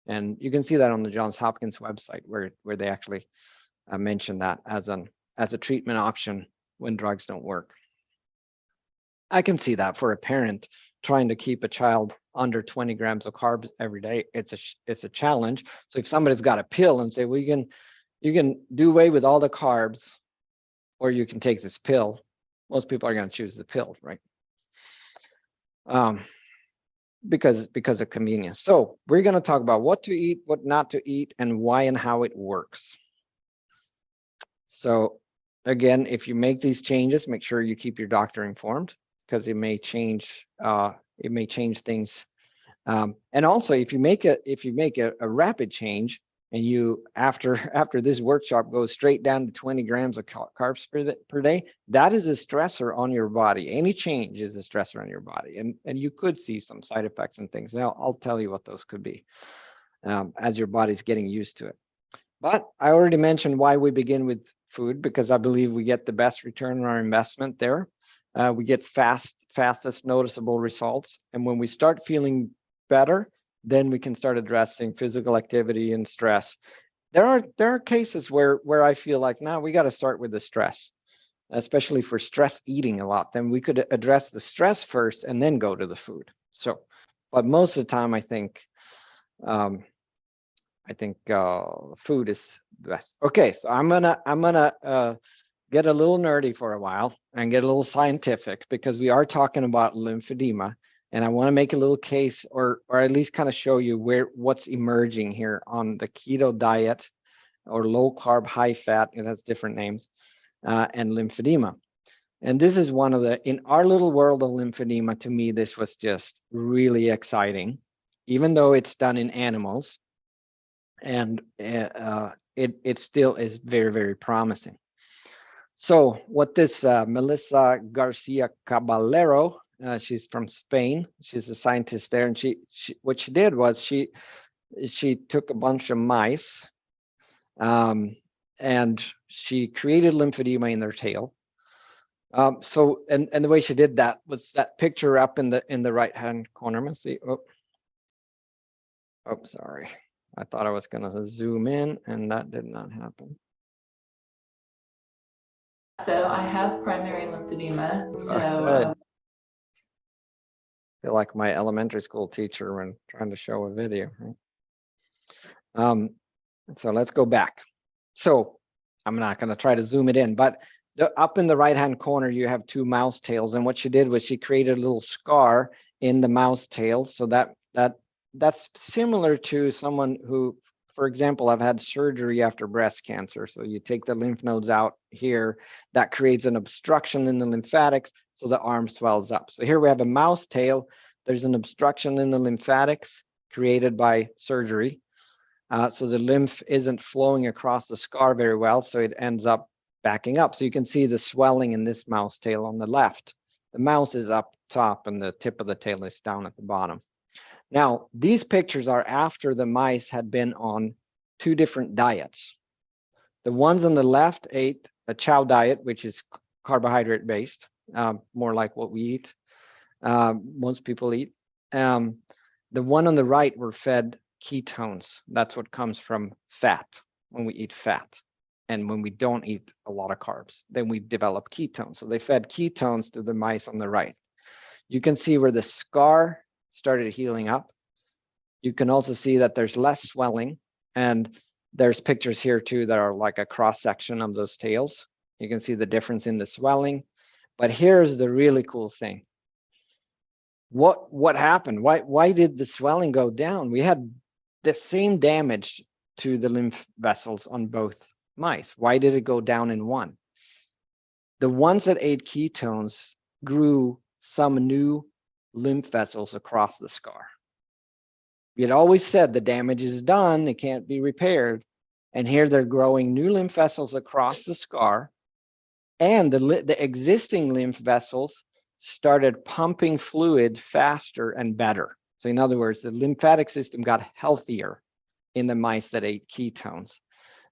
And you can see that on the Johns Hopkins website where they actually mention that as a treatment option when drugs don't work. I can see that for a parent trying to keep a child under 20 grams of carbs every day, it's a challenge. So if somebody's got a pill and say, well, you can do away with all the carbs, or you can take this pill, most people are going to choose the pill, right? Because of convenience. So we're going to talk about what to eat, what not to eat, and why and how it works. So again, if you make these changes, make sure you keep your doctor informed, because it may change things. And also, if you make a rapid change, and you after this workshop goes straight down to 20 grams of carbs per day, that is a stressor on your body. Any change is a stressor on your body, and you could see some side effects and things. Now I'll tell you what those could be as your body's getting used to it. But I already mentioned why we begin with food, because I believe we get the best return on our investment there. We get fastest noticeable results, and when we start feeling better, then we can start addressing physical activity and stress. There are cases where I feel like, now we got to start with the stress, especially for stress eating a lot. Then we could address the stress first and then go to the food. So, but most of the time, I think food is the best. Okay, so I'm gonna get a little nerdy for a while and get a little scientific, because we are talking about lymphedema. And I want to make a little case, or at least kind of show you what's emerging here on the keto diet, or low carb, high fat. It has different names, and lymphedema. And this is one of in our little world of lymphedema, to me, this was just really exciting, even though it's done in animals, and it still is very, very promising. So what this Melissa Garcia Caballero, she's from Spain. She's a scientist there, and she what she did was she took a bunch of mice, and she created lymphedema in their tail. So and the way she did that was that picture up in the right hand corner. Let's see. Oh, sorry. I thought I was going to zoom in, and that did not happen. So I have primary lymphedema. So I feel like my elementary school teacher when trying to show a video. Right? So let's go back. So I'm not going to try to zoom it in, but up in the right-hand corner, you have two mouse tails. And what she did was she created a little scar in the mouse tail. So that's similar to someone who for example, I've had surgery after breast cancer. So you take the lymph nodes out here, that creates an obstruction in the lymphatics, so the arm swells up. So here we have a mouse tail. There's an obstruction in the lymphatics created by surgery. So the lymph isn't flowing across the scar very well, so it ends up backing up. So you can see the swelling in this mouse tail on the left. The mouse is up top and the tip of the tail is down at the bottom. Now, these pictures are after the mice had been on 2 different diets. The ones on the left ate a chow diet, which is carbohydrate based, more like what we eat, most people eat. The one on the right were fed ketones. That's what comes from fat, when we eat fat. And when we don't eat a lot of carbs, then we develop ketones. So they fed ketones to the mice on the right. You can see where the scar started healing up. You can also see that there's less swelling, and there's pictures here too that are like a cross section of those tails. You can see the difference in the swelling. But here's the really cool thing. What happened? Why did the swelling go down? We had the same damage to the lymph vessels on both mice. Why did it go down in one? The ones that ate ketones grew some new lymph vessels across the scar. We had always said the damage is done, it can't be repaired. And here they're growing new lymph vessels across the scar, and the existing lymph vessels started pumping fluid faster and better. So in other words, the lymphatic system got healthier in the mice that ate ketones.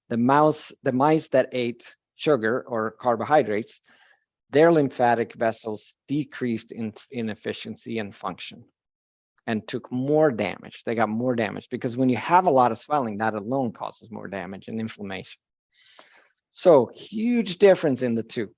The mice that ate sugar or carbohydrates, their lymphatic vessels decreased in efficiency and function and took more damage. They got more damage because when you have a lot of swelling, that alone causes more damage and inflammation. So huge difference in the two.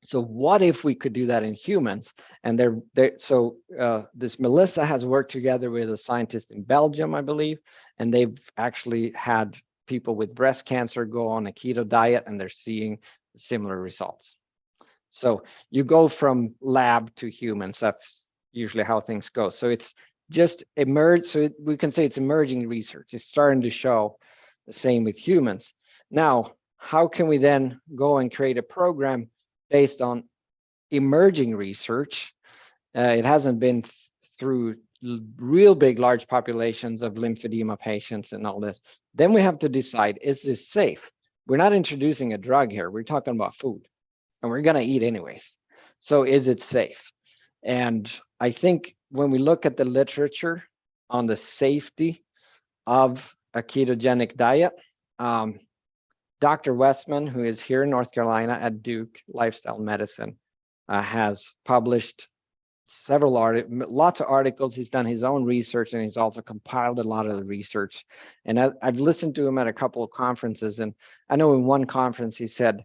So what if we could do that in humans? And this Melissa has worked together with a scientist in Belgium, I believe, and they've actually had people with breast cancer go on a keto diet, and they're seeing similar results. So you go from lab to humans. That's usually how things go. So it's just emerged. So we can say it's emerging research. It's starting to show the same with humans. Now, how can we then go and create a program based on emerging research? It hasn't been through real big, large populations of lymphedema patients and all this. Then we have to decide, is this safe? We're not introducing a drug here. We're talking about food, and we're going to eat anyways. So is it safe? And I think when we look at the literature on the safety of a ketogenic diet, Dr. Westman, who is here in North Carolina at Duke Lifestyle Medicine, has published lots of articles. He's done his own research, and he's also compiled a lot of the research. And I've listened to him at a couple of conferences, and I know in one conference he said,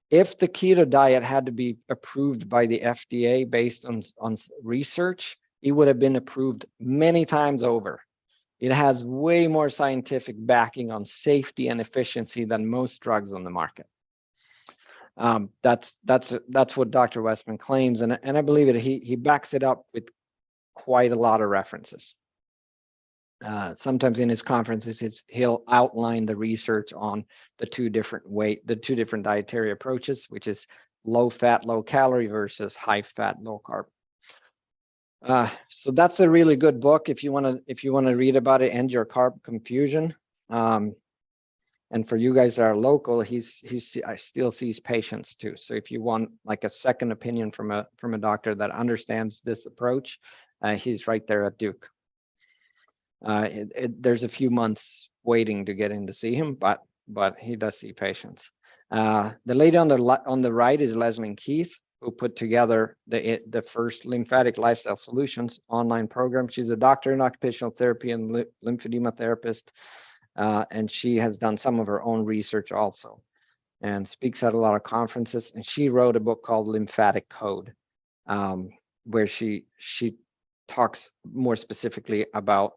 if the keto diet had to be approved by the FDA based on research, it would have been approved many times over. It has way more scientific backing on safety and efficiency than most drugs on the market. That's what Dr. Westman claims, and I believe it. He backs it up with quite a lot of references. Sometimes in his conferences, he'll outline the research on the two different dietary approaches, which is low fat, low calorie versus high fat, low carb. So that's a really good book if you want to read about it, End Your Carb Confusion. And for you guys that are local, I still sees patients too. So if you want like a second opinion from a doctor that understands this approach, he's right there at Duke. There's a few months waiting to get in to see him, but he does see patients. The lady on the right is Leslie Keith, who put together the first Lymphatic Lifestyle Solutions online program. She's a doctor in occupational therapy and lymphedema therapist, and she has done some of her own research also, and speaks at a lot of conferences. And she wrote a book called Lymphatic Code, where she talks more specifically about,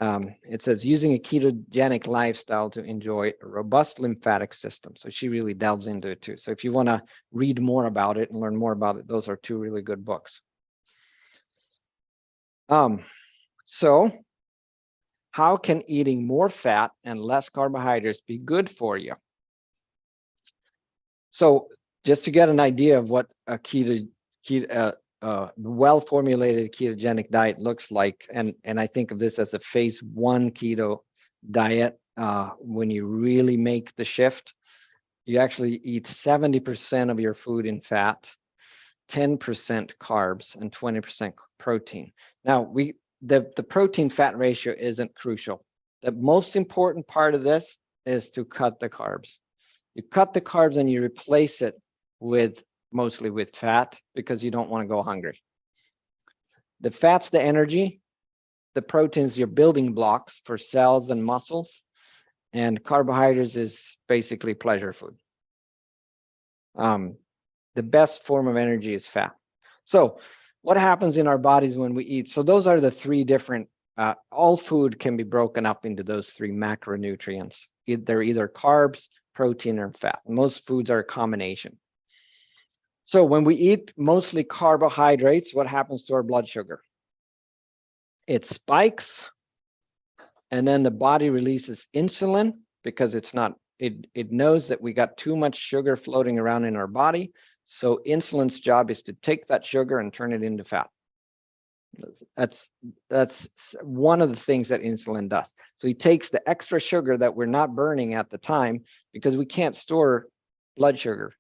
it says, using a ketogenic lifestyle to enjoy a robust lymphatic system. So she really delves into it too. So if you want to read more about it and learn more about it, those are two really good books. So how can eating more fat and less carbohydrates be good for you? So just to get an idea of what a well-formulated ketogenic diet looks like, and I think of this as a phase 1 keto diet. When you really make the shift, you actually eat 70% of your food in fat, 10% carbs, and 20% protein. Now, the protein-fat ratio isn't crucial. The most important part of this is to cut the carbs. You cut the carbs and you replace it mostly with fat, because you don't want to go hungry. The fat's the energy, the protein's your building blocks for cells and muscles, and carbohydrates is basically pleasure food. The best form of energy is fat. So what happens in our bodies when we eat? So those are the 3 different, all food can be broken up into those 3 macronutrients. They're either carbs, protein, or fat. Most foods are a combination. So when we eat mostly carbohydrates, what happens to our blood sugar? It spikes, and then the body releases insulin because it knows that we got too much sugar floating around in our body. So insulin's job is to take that sugar and turn it into fat. That's one of the things that insulin does. So he takes the extra sugar that we're not burning at the time, because we can't store blood sugar.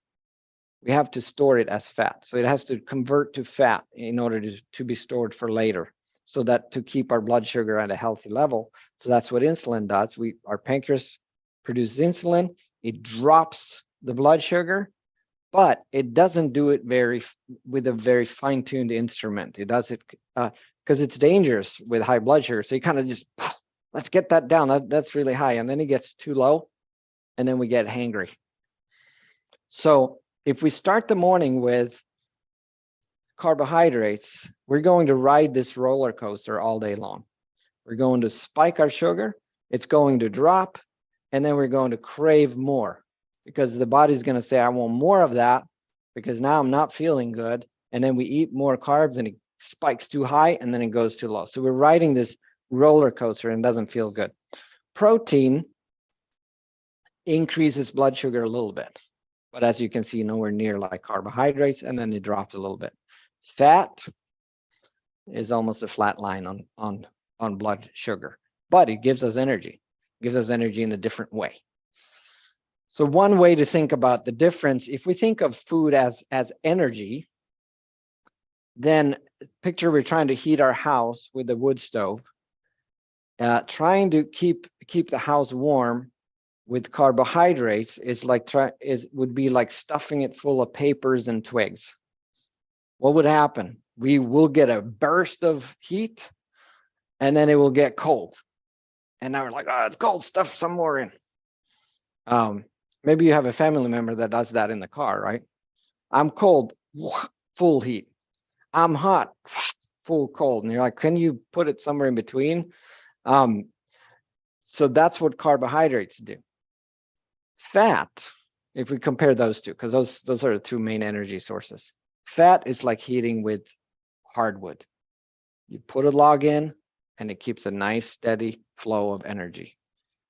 We have to store it as fat. So it has to convert to fat in order to be stored for later, so that to keep our blood sugar at a healthy level. So that's what insulin does. Our pancreas produces insulin, it drops the blood sugar, but it doesn't do it with a very fine-tuned instrument. It does it because it's dangerous with high blood sugar. So you kind of just, let's get that down. That's really high. And then it gets too low, and then we get hangry. So if we start the morning with carbohydrates, we're going to ride this roller coaster all day long. We're going to spike our sugar, it's going to drop, and then we're going to crave more, because the body's going to say, I want more of that, because now I'm not feeling good. And then we eat more carbs and it spikes too high, and then it goes too low. So we're riding this roller coaster and doesn't feel good. Protein increases blood sugar a little bit, but as you can see, nowhere near like carbohydrates, and then it drops a little bit. Fat is almost a flat line on blood sugar, but it gives us energy. It gives us energy in a different way. So one way to think about the difference, if we think of food as energy, then picture we're trying to heat our house with a wood stove. Trying to keep the house warm with carbohydrates would be like stuffing it full of papers and twigs. What would happen? We will get a burst of heat, and then it will get cold. And now we're like, oh, it's cold, stuff some more in. Maybe you have a family member that does that in the car, right? I'm cold, full heat. I'm hot, full cold. And you're like, can you put it somewhere in between? So that's what carbohydrates do. Fat, if we compare those two, because those are the 2 main energy sources. Fat is like heating with hardwood. You put a log in, and it keeps a nice steady flow of energy.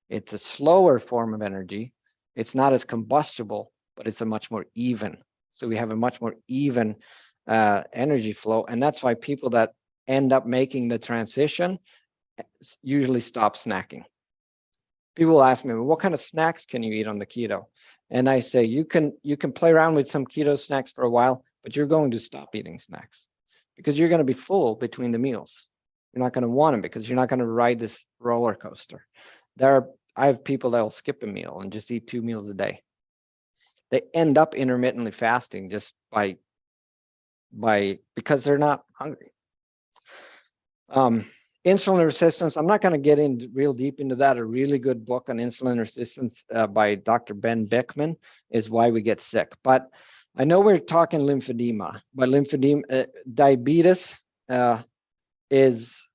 It's a slower form of energy. It's not as combustible, but it's a much more even. So we have a much more even energy flow. And that's why people that end up making the transition usually stop snacking. People ask me, well, what kind of snacks can you eat on the keto? And I say, you can play around with some keto snacks for a while, but you're going to stop eating snacks, because you're going to be full between the meals. You're not going to want them, because you're not going to ride this roller coaster. I have people that will skip a meal and just eat 2 meals a day. They end up intermittently fasting just because they're not hungry. Insulin resistance, I'm not going to get in real deep into that. A really good book on insulin resistance by Dr. Ben Beckman is Why We Get Sick. But I know we're talking lymphedema, but diabetes is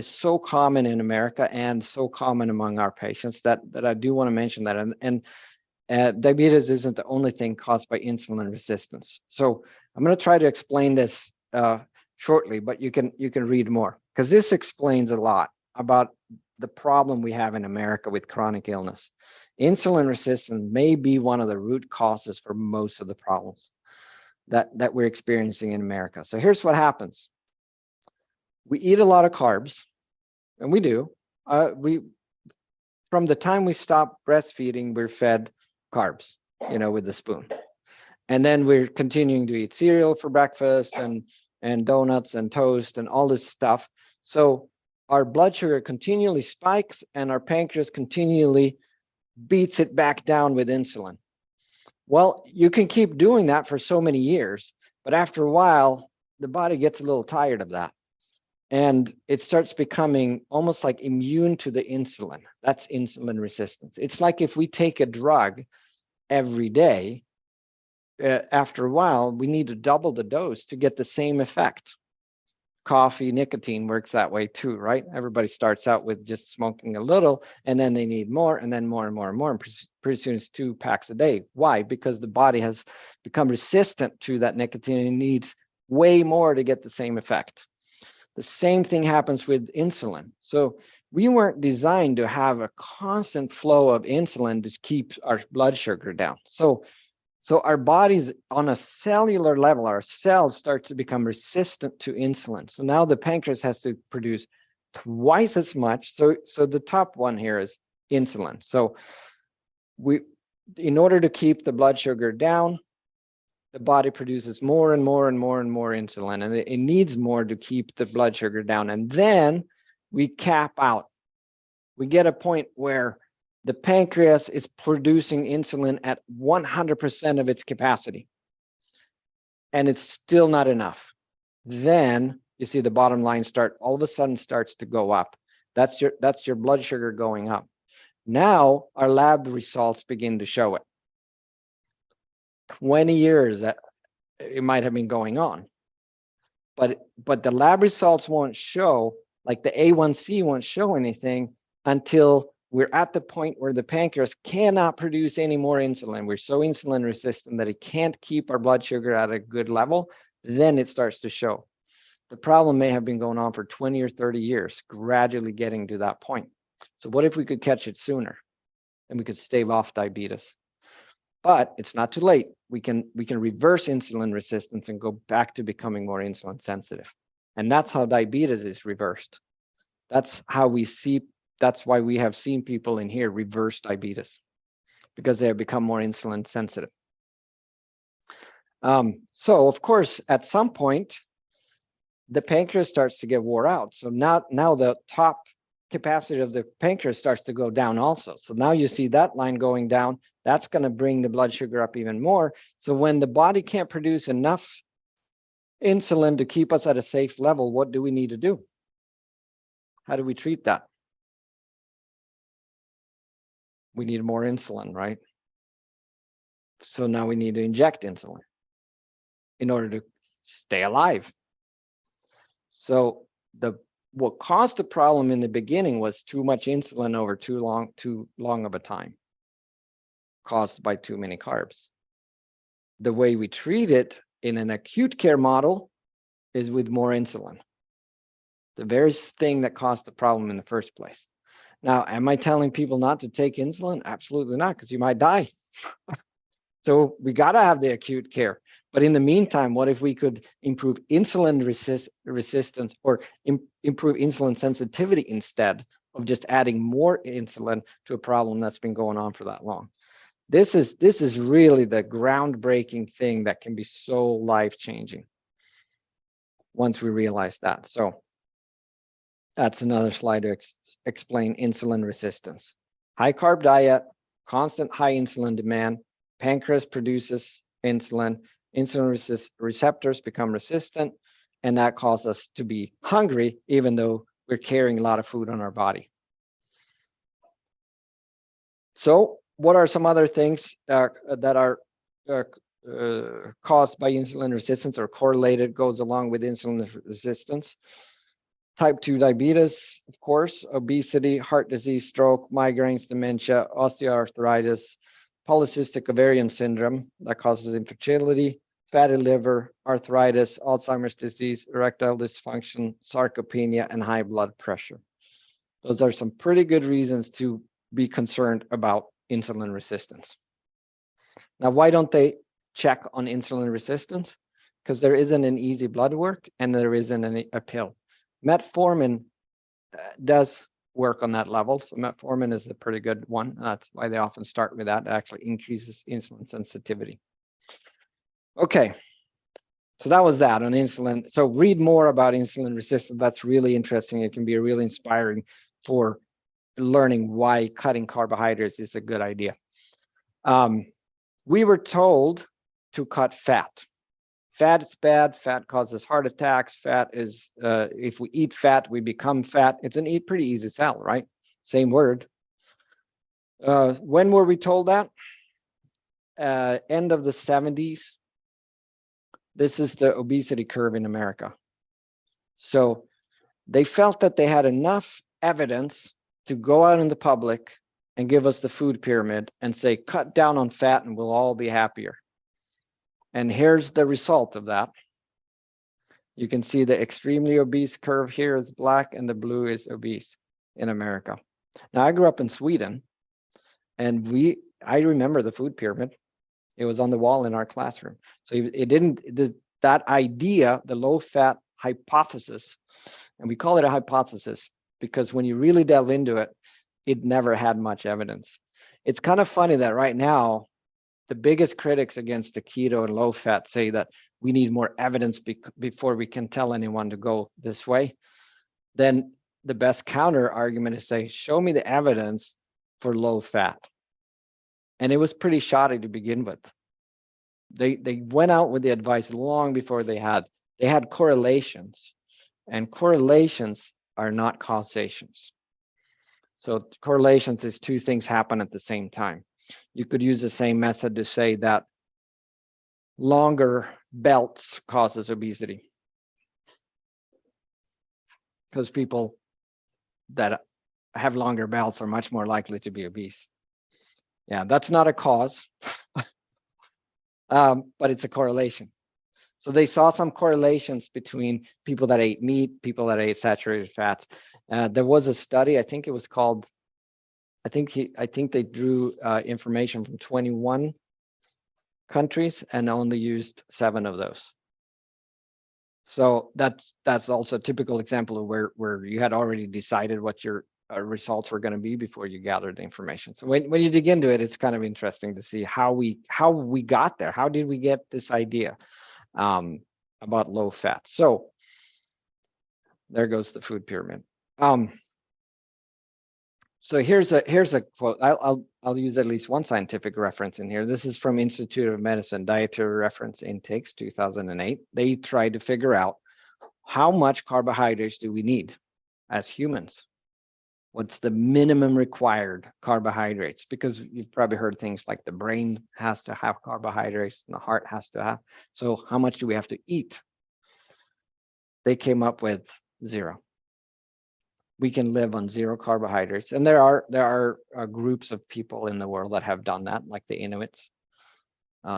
so common in America and so common among our patients that I do want to mention that. And diabetes isn't the only thing caused by insulin resistance. So I'm going to try to explain this shortly, but you can read more, because this explains a lot about the problem we have in America with chronic illness. Insulin resistance may be one of the root causes for most of the problems that we're experiencing in America. So here's what happens. We eat a lot of carbs, and we do. From the time we stop breastfeeding, we're fed carbs, with the spoon. And then we're continuing to eat cereal for breakfast and donuts and toast and all this stuff. So our blood sugar continually spikes and our pancreas continually beats it back down with insulin. Well, you can keep doing that for so many years, but after a while, the body gets a little tired of that. And it starts becoming almost like immune to the insulin. That's insulin resistance. It's like if we take a drug every day, after a while, we need to double the dose to get the same effect. Coffee, nicotine works that way too, right? Everybody starts out with just smoking a little, and then they need more, and then more and more and more. And pretty soon it's 2 packs a day. Why? Because the body has become resistant to that nicotine and needs way more to get the same effect. The same thing happens with insulin. So we weren't designed to have a constant flow of insulin to keep our blood sugar down. So our bodies, on a cellular level, our cells start to become resistant to insulin. So now the pancreas has to produce twice as much. So the top one here is insulin. So in order to keep the blood sugar down, the body produces more and more and more and more insulin, and it needs more to keep the blood sugar down. And then we cap out. We get a point where the pancreas is producing insulin at 100% of its capacity, and it's still not enough. Then you see the bottom line all of a sudden starts to go up. That's your blood sugar going up. Now our lab results begin to show it. 20 years that it might have been going on, but the lab results won't show, like the A1C won't show anything until we're at the point where the pancreas cannot produce any more insulin. We're so insulin resistant that it can't keep our blood sugar at a good level. Then it starts to show. The problem may have been going on for 20 or 30 years, gradually getting to that point. So what if we could catch it sooner and we could stave off diabetes? But it's not too late. We can reverse insulin resistance and go back to becoming more insulin sensitive. And that's how diabetes is reversed. That's why we have seen people in here reverse diabetes, because they have become more insulin sensitive. So of course, at some point, the pancreas starts to get wore out. So now the top capacity of the pancreas starts to go down also. So now you see that line going down. That's going to bring the blood sugar up even more. So when the body can't produce enough insulin to keep us at a safe level, what do we need to do? How do we treat that? We need more insulin, right? So now we need to inject insulin in order to stay alive. So what caused the problem in the beginning was too much insulin over too long of a time, caused by too many carbs. The way we treat it in an acute care model is with more insulin. The very thing that caused the problem in the first place. Now, am I telling people not to take insulin? Absolutely not, because you might die. So we got to have the acute care. But in the meantime, what if we could improve insulin resistance or improve insulin sensitivity instead of just adding more insulin to a problem that's been going on for that long? This is really the groundbreaking thing that can be so life-changing once we realize that. So that's another slide to explain insulin resistance. High carb diet, constant high insulin demand, pancreas produces insulin, insulin receptors become resistant, and that causes us to be hungry even though we're carrying a lot of food on our body. So what are some other things that are caused by insulin resistance or correlated, goes along with insulin resistance? Type 2 diabetes, of course, obesity, heart disease, stroke, migraines, dementia, osteoarthritis, polycystic ovarian syndrome that causes infertility, fatty liver, arthritis, Alzheimer's disease, erectile dysfunction, sarcopenia, and high blood pressure. Those are some pretty good reasons to be concerned about insulin resistance. Now, why don't they check on insulin resistance? Because there isn't an easy blood work and there isn't a pill. Metformin does work on that level. So metformin is a pretty good one. That's why they often start with that. It actually increases insulin sensitivity. Okay, so that was that on insulin. So read more about insulin resistance. That's really interesting. It can be really inspiring for learning why cutting carbohydrates is a good idea. We were told to cut fat. Fat is bad. Fat causes heart attacks. Fat is, if we eat fat, we become fat. It's an pretty easy sell, right? Same word. When were we told that? End of the 70s. This is the obesity curve in America. So they felt that they had enough evidence to go out in the public and give us the food pyramid and say, cut down on fat and we'll all be happier. And here's the result of that. You can see the extremely obese curve here is black and the blue is obese in America. Now, I grew up in Sweden and I remember the food pyramid. It was on the wall in our classroom. So that idea, the low fat hypothesis, and we call it a hypothesis because when you really delve into it, it never had much evidence. It's kind of funny that right now, the biggest critics against the keto and low fat say that we need more evidence before we can tell anyone to go this way. Then the best counter argument is say, show me the evidence for low fat. And it was pretty shoddy to begin with. They went out with the advice long before they had correlations, and correlations are not causations. So correlations is two things happen at the same time. You could use the same method to say that longer belts causes obesity, because people that have longer belts are much more likely to be obese. Yeah, that's not a cause, but it's a correlation. So they saw some correlations between people that ate meat, people that ate saturated fats. There was a study, I think it was called, I think they drew information from 21 countries and only used 7 of those. So that's also a typical example of where you had already decided what your results were going to be before you gathered the information. So when you dig into it, it's kind of interesting to see how we got there. How did we get this idea about low fat? So there goes the food pyramid. So here's a quote. I'll use at least one scientific reference in here. This is from Institute of Medicine Dietary Reference Intakes 2008. They tried to figure out how much carbohydrates do we need as humans? What's the minimum required carbohydrates? Because you've probably heard things like the brain has to have carbohydrates and the heart has to have. So how much do we have to eat? They came up with 0. We can live on 0 carbohydrates. And there are groups of people in the world that have done that, like the Inuits.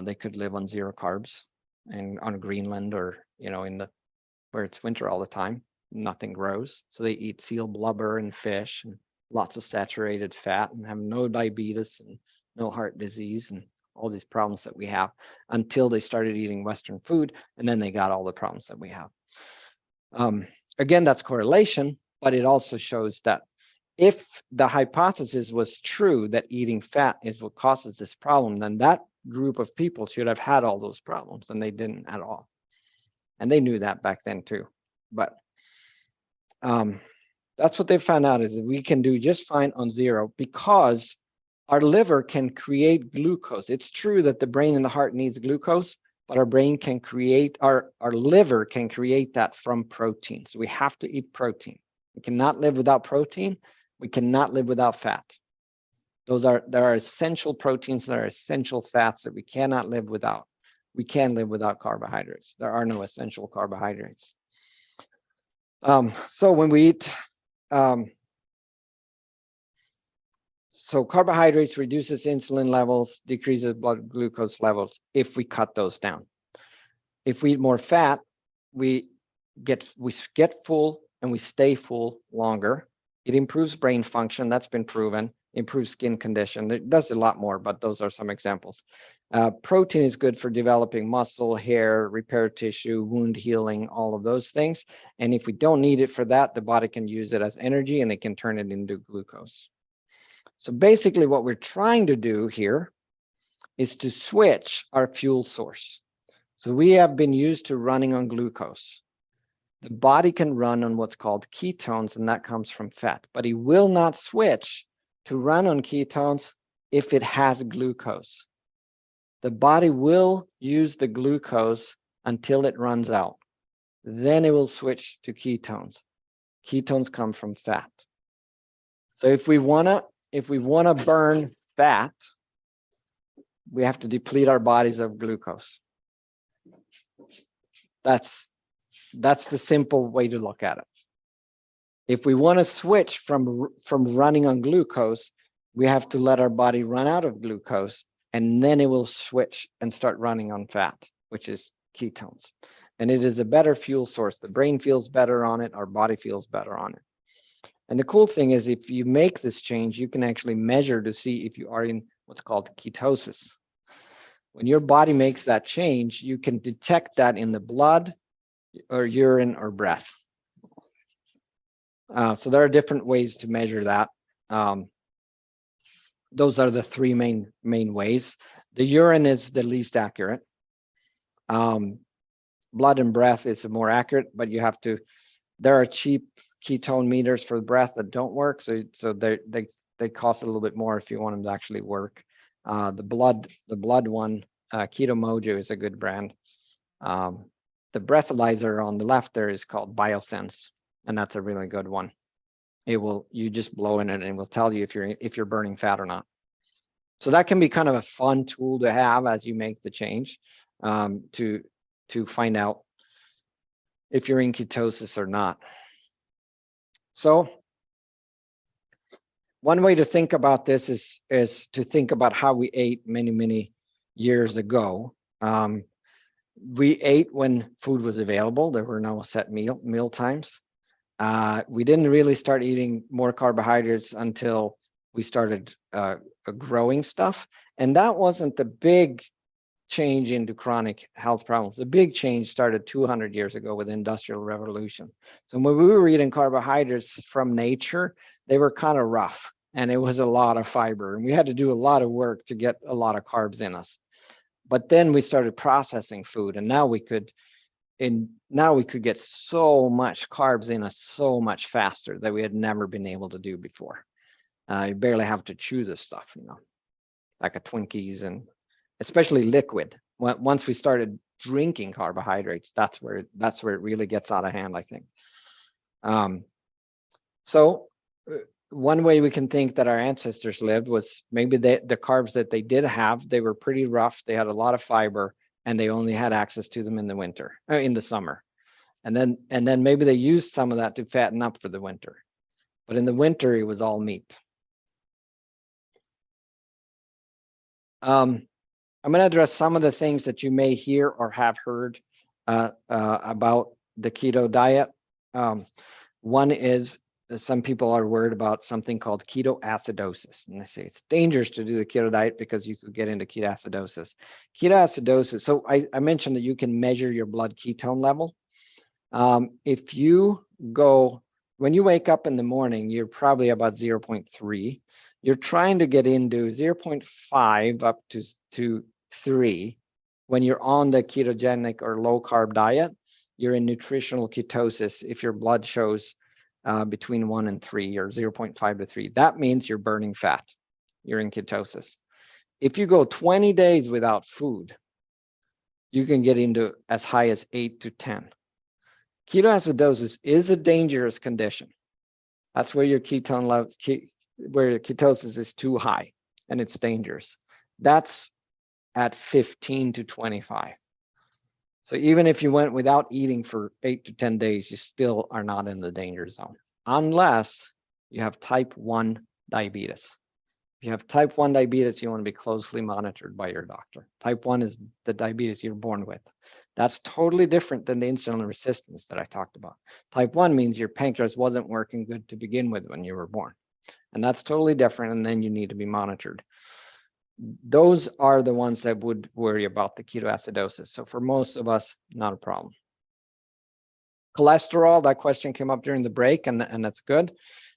They could live on 0 carbs, and on Greenland or, where it's winter all the time, nothing grows. So they eat seal blubber and fish and lots of saturated fat and have no diabetes and no heart disease and all these problems that we have until they started eating Western food. And then they got all the problems that we have. Again, that's correlation, but it also shows that if the hypothesis was true that eating fat is what causes this problem, then that group of people should have had all those problems, and they didn't at all. And they knew that back then too. But that's what they found out, is that we can do just fine on 0 because our liver can create glucose. It's true that the brain and the heart needs glucose, but our brain can create, our liver can create that from protein. So we have to eat protein. We cannot live without protein. We cannot live without fat. There are essential proteins, there are essential fats that we cannot live without. We can live without carbohydrates. There are no essential carbohydrates. So when we eat, so carbohydrates reduces insulin levels, decreases blood glucose levels if we cut those down. If we eat more fat, we get full and we stay full longer. It improves brain function. That's been proven. Improves skin condition. It does a lot more, but those are some examples. Protein is good for developing muscle, hair, repair tissue, wound healing, all of those things. And if we don't need it for that, the body can use it as energy and it can turn it into glucose. So basically what we're trying to do here is to switch our fuel source. So we have been used to running on glucose. The body can run on what's called ketones, and that comes from fat, but it will not switch to run on ketones if it has glucose. The body will use the glucose until it runs out. Then it will switch to ketones. Ketones come from fat. So if we wanna burn fat, we have to deplete our bodies of glucose. That's the simple way to look at it. If we want to switch from running on glucose, we have to let our body run out of glucose, and then it will switch and start running on fat, which is ketones. And it is a better fuel source. The brain feels better on it. Our body feels better on it. And the cool thing is, if you make this change, you can actually measure to see if you are in what's called ketosis. When your body makes that change, you can detect that in the blood or urine or breath. So there are different ways to measure that. Those are the three main ways. The urine is the least accurate. Blood and breath is more accurate, but you have to, there are cheap ketone meters for breath that don't work. So they cost a little bit more if you want them to actually work. The blood one, Keto Mojo, is a good brand. The breathalyzer on the left there is called Biosense, and that's a really good one. You just blow in it and it will tell you if you're burning fat or not. So that can be kind of a fun tool to have as you make the change, to find out if you're in ketosis or not. So one way to think about this is to think about how we ate many years ago. We ate when food was available. There were no set meal times. We didn't really start eating more carbohydrates until we started growing stuff. And that wasn't the big change into chronic health problems. The big change started 200 years ago with the Industrial Revolution. So when we were eating carbohydrates from nature, they were kind of rough and it was a lot of fiber. And we had to do a lot of work to get a lot of carbs in us. But then we started processing food, and now we could get so much carbs in us so much faster that we had never been able to do before. You barely have to chew this stuff, like a Twinkies, and especially liquid. Once we started drinking carbohydrates, that's where it really gets out of hand, I think. So one way we can think that our ancestors lived was maybe the carbs that they did have, they were pretty rough. They had a lot of fiber, and they only had access to them in the winter, in the summer. And then maybe they used some of that to fatten up for the winter. But in the winter, it was all meat. I'm going to address some of the things that you may hear or have heard about the keto diet. One is, some people are worried about something called ketoacidosis, and they say it's dangerous to do the keto diet because you could get into ketoacidosis. Ketoacidosis, so I mentioned that you can measure your blood ketone level. If you go, when you wake up in the morning, you're probably about 0.3. You're trying to get into 0.5 up to 3. When you're on the ketogenic or low carb diet, you're in nutritional ketosis if your blood shows between 1 and 3, or 0.5 to 3. That means you're burning fat. You're in ketosis. If you go 20 days without food, you can get into as high as 8 to 10. Ketoacidosis is a dangerous condition. That's where your ketone level, where your ketosis is too high, and it's dangerous. That's at 15 to 25. So even if you went without eating for 8 to 10 days, you still are not in the danger zone, unless you have type 1 diabetes. If you have type 1 diabetes, you want to be closely monitored by your doctor. Type 1 is the diabetes you're born with. That's totally different than the insulin resistance that I talked about. Type 1 means your pancreas wasn't working good to begin with when you were born. And that's totally different, and then you need to be monitored. Those are the ones that would worry about the ketoacidosis. So for most of us, not a problem. Cholesterol, that question came up during the break, and that's good.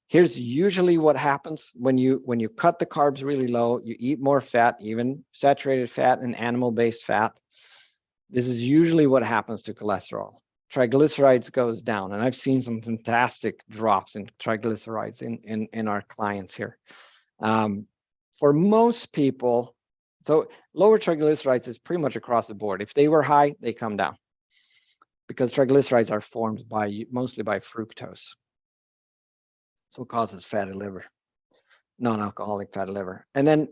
Here's usually what happens when you cut the carbs really low, you eat more fat, even saturated fat and animal-based fat. This is usually what happens to cholesterol. Triglycerides goes down, and I've seen some fantastic drops in triglycerides in our clients here. For most people, so lower triglycerides is pretty much across the board. If they were high, they come down because triglycerides are formed mostly by fructose. So it causes fatty liver, non-alcoholic fatty liver. And then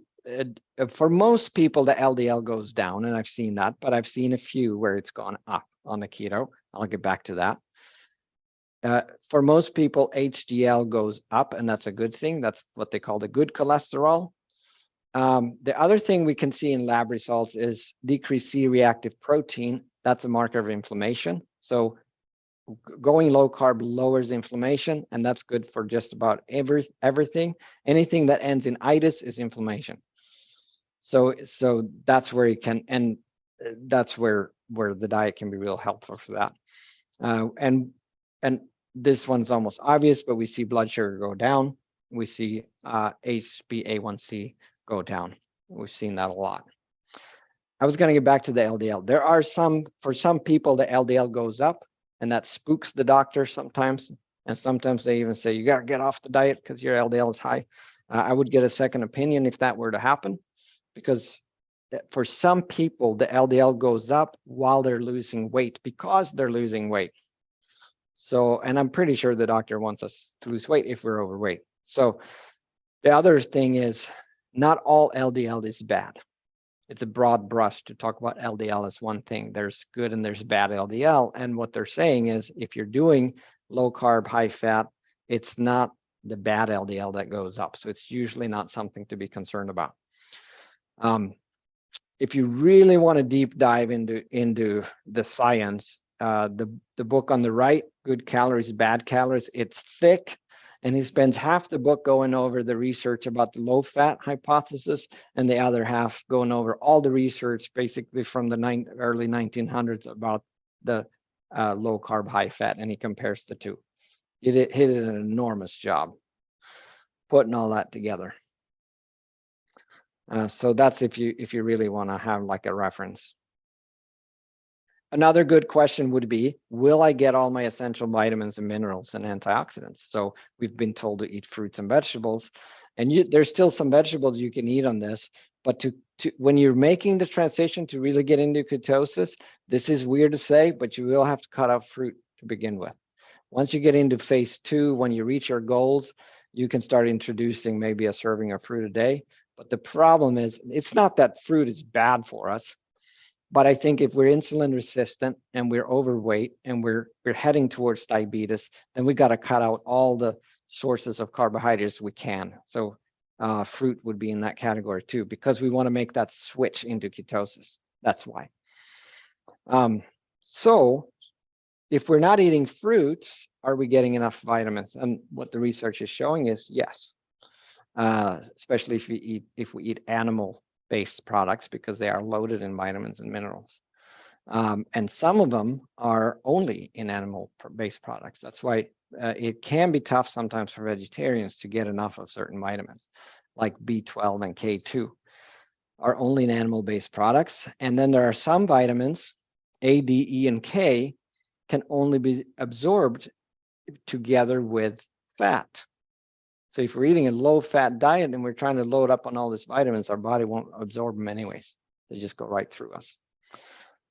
for most people, the LDL goes down, and I've seen that, but I've seen a few where it's gone up on the keto. I'll get back to that. For most people, HDL goes up, and that's a good thing. That's what they call the good cholesterol. The other thing we can see in lab results is decreased C-reactive protein. That's a marker of inflammation. So going low carb lowers inflammation, and that's good for just about everything. Anything that ends in itis is inflammation. So that's where you can, and that's where the diet can be real helpful for that. And this one's almost obvious, but we see blood sugar go down. We see HbA1c go down. We've seen that a lot. I was going to get back to the LDL. There are for some people, the LDL goes up, and that spooks the doctor sometimes. And sometimes they even say, you got to get off the diet because your LDL is high. I would get a second opinion if that were to happen, because for some people, the LDL goes up while they're losing weight because they're losing weight. So, and I'm pretty sure the doctor wants us to lose weight if we're overweight. So the other thing is, not all LDL is bad. It's a broad brush to talk about LDL as one thing. There's good and there's bad LDL. And what they're saying is, if you're doing low carb, high fat, it's not the bad LDL that goes up. So it's usually not something to be concerned about. If you really want to deep dive into the science, the book on the right, Good Calories, Bad Calories, it's thick. And he spends half the book going over the research about the low fat hypothesis, and the other half going over all the research basically from the early 1900s about the low carb, high fat, and he compares the two. He did an enormous job putting all that together. So that's if you really want to have like a reference. Another good question would be, will I get all my essential vitamins and minerals and antioxidants? So we've been told to eat fruits and vegetables, and there's still some vegetables you can eat on this, but when you're making the transition to really get into ketosis, this is weird to say, but you will have to cut out fruit to begin with. Once you get into phase 2, when you reach your goals, you can start introducing maybe a serving of fruit a day. But the problem is, it's not that fruit is bad for us. But I think if we're insulin resistant and we're overweight and we're heading towards diabetes, then we got to cut out all the sources of carbohydrates we can. So fruit would be in that category too, because we want to make that switch into ketosis. That's why. So if we're not eating fruits, are we getting enough vitamins? And what the research is showing is yes, especially if we eat animal-based products, because they are loaded in vitamins and minerals. And some of them are only in animal-based products. That's why it can be tough sometimes for vegetarians to get enough of certain vitamins, like B12 and K2 are only in animal-based products. And then there are some vitamins, A, D, E, and K, can only be absorbed together with fat. So if we're eating a low-fat diet and we're trying to load up on all these vitamins, our body won't absorb them anyways. They just go right through us.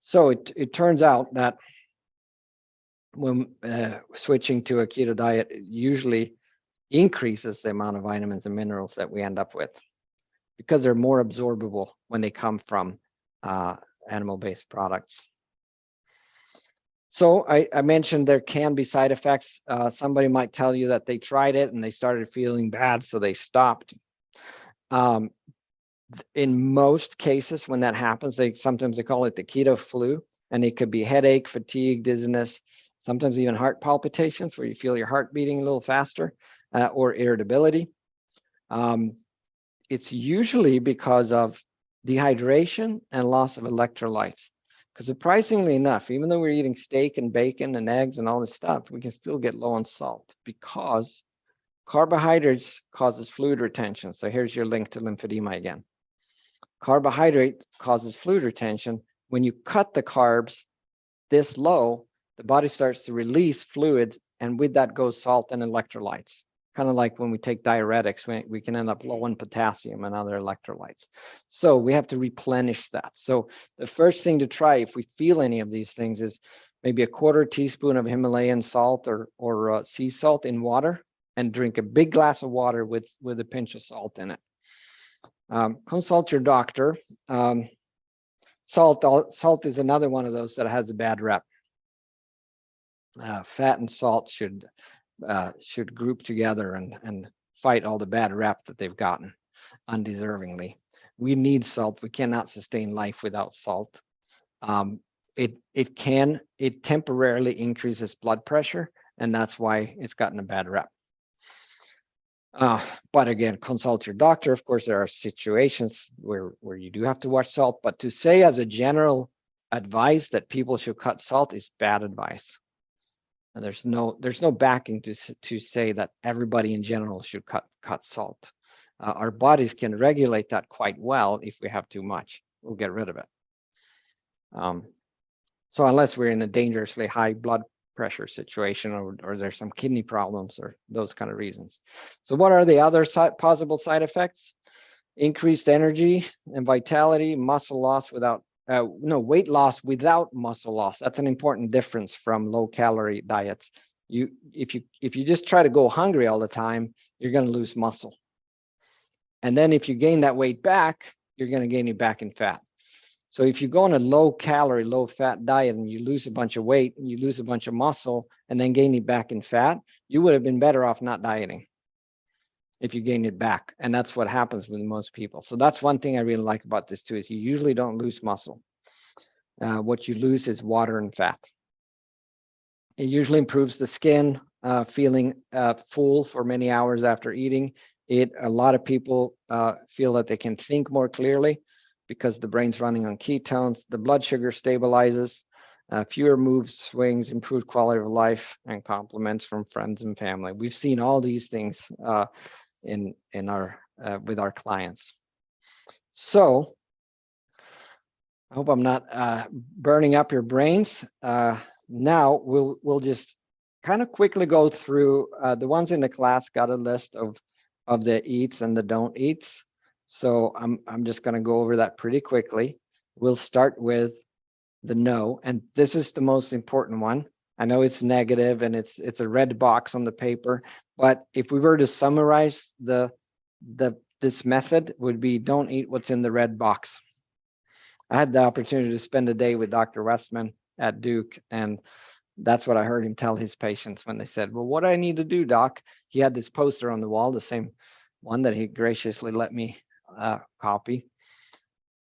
So it turns out that when switching to a keto diet, it usually increases the amount of vitamins and minerals that we end up with, because they're more absorbable when they come from animal-based products. So I mentioned there can be side effects. Somebody might tell you that they tried it and they started feeling bad, so they stopped. In most cases, when that happens, sometimes they call it the keto flu, and it could be headache, fatigue, dizziness, sometimes even heart palpitations where you feel your heart beating a little faster, or irritability. It's usually because of dehydration and loss of electrolytes. Because surprisingly enough, even though we're eating steak and bacon and eggs and all this stuff, we can still get low on salt because carbohydrates causes fluid retention. So here's your link to lymphedema again. Carbohydrate causes fluid retention. When you cut the carbs this low, the body starts to release fluids, and with that goes salt and electrolytes. Kind of like when we take diuretics, we can end up low in potassium and other electrolytes. So we have to replenish that. So the first thing to try, if we feel any of these things, is maybe a 1/4 teaspoon of Himalayan salt or sea salt in water, and drink a big glass of water with a pinch of salt in it. Consult your doctor. Salt is another one of those that has a bad rep. Fat and salt should group together and fight all the bad rep that they've gotten undeservingly. We need salt. We cannot sustain life without salt. It temporarily increases blood pressure, and that's why it's gotten a bad rep. But again, consult your doctor. Of course, there are situations where you do have to watch salt, but to say as a general advice that people should cut salt is bad advice. And there's no backing to say that everybody in general should cut salt. Our bodies can regulate that quite well. If we have too much, we'll get rid of it. So unless we're in a dangerously high blood pressure situation, or there's some kidney problems or those kind of reasons. So what are the other possible side effects? Increased energy and vitality, muscle loss without weight loss without muscle loss. That's an important difference from low calorie diets. If you just try to go hungry all the time, you're going to lose muscle. And then if you gain that weight back, you're going to gain it back in fat. So if you go on a low calorie, low fat diet and you lose a bunch of weight and you lose a bunch of muscle and then gain it back in fat, you would have been better off not dieting if you gain it back. And that's what happens with most people. So that's one thing I really like about this too, is you usually don't lose muscle. What you lose is water and fat. It usually improves the skin, feeling full for many hours after eating. A lot of people feel that they can think more clearly because the brain's running on ketones. The blood sugar stabilizes, fewer mood swings, improved quality of life, and compliments from friends and family. We've seen all these things in our with our clients. So I hope I'm not burning up your brains. Now we'll just kind of quickly go through the ones in the class. Got a list of the eats and the don't eats. So I'm just going to go over that pretty quickly. We'll start with the no, and this is the most important one. I know it's negative and it's a red box on the paper, but if we were to summarize this method, would be don't eat what's in the red box. I had the opportunity to spend a day with Dr. Westman at Duke, and that's what I heard him tell his patients when they said, well, what do I need to do, doc? He had this poster on the wall, the same one that he graciously let me copy.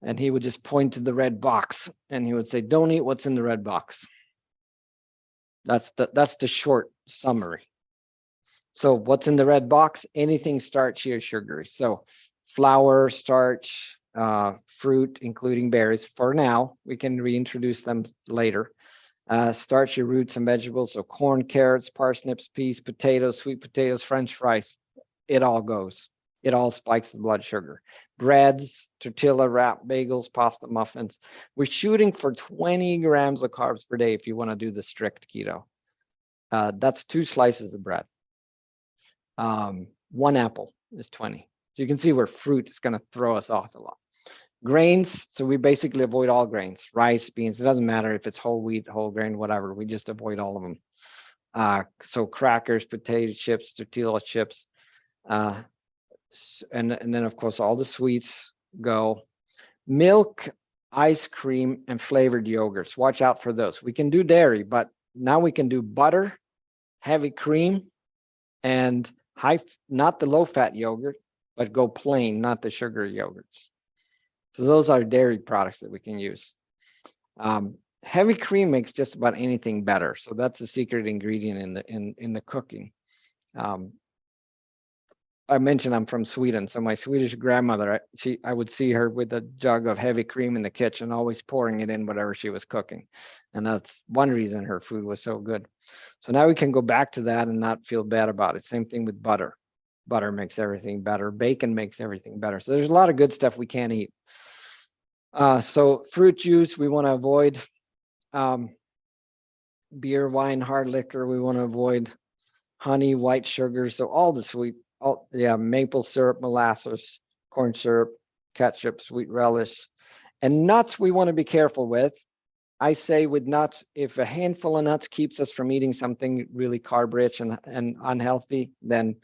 And he would just point to the red box and he would say, don't eat what's in the red box. That's the short summary. So what's in the red box? Anything starchy or sugary. So flour, starch, fruit, including berries. For now, we can reintroduce them later. Starchy roots and vegetables. So corn, carrots, parsnips, peas, potatoes, sweet potatoes, French fries. It all goes. It all spikes the blood sugar. Breads, tortilla wrap, bagels, pasta, muffins. We're shooting for 20 grams of carbs per day if you want to do the strict keto. That's 2 slices of bread. 1 apple is 20. So you can see where fruit is going to throw us off a lot. Grains, so we basically avoid all grains. Rice, beans, it doesn't matter if it's whole wheat, whole grain, whatever. We just avoid all of them. So crackers, potato chips, tortilla chips. And then, of course, all the sweets go. Milk, ice cream, and flavored yogurts. Watch out for those. We can do dairy, but now we can do butter, heavy cream, and not the low-fat yogurt, but go plain, not the sugar yogurts. So those are dairy products that we can use. Heavy cream makes just about anything better. So that's a secret ingredient in the cooking. I mentioned I'm from Sweden, so my Swedish grandmother, I would see her with a jug of heavy cream in the kitchen, always pouring it in whatever she was cooking. And that's one reason her food was so good. So now we can go back to that and not feel bad about it. Same thing with butter. Butter makes everything better. Bacon makes everything better. So there's a lot of good stuff we can't eat. So fruit juice, we want to avoid. Beer, wine, hard liquor, we want to avoid. Honey, white sugar, so all the sweet, maple syrup, molasses, corn syrup, ketchup, sweet relish. And nuts we want to be careful with. I say with nuts, if a handful of nuts keeps us from eating something really carb rich and unhealthy, then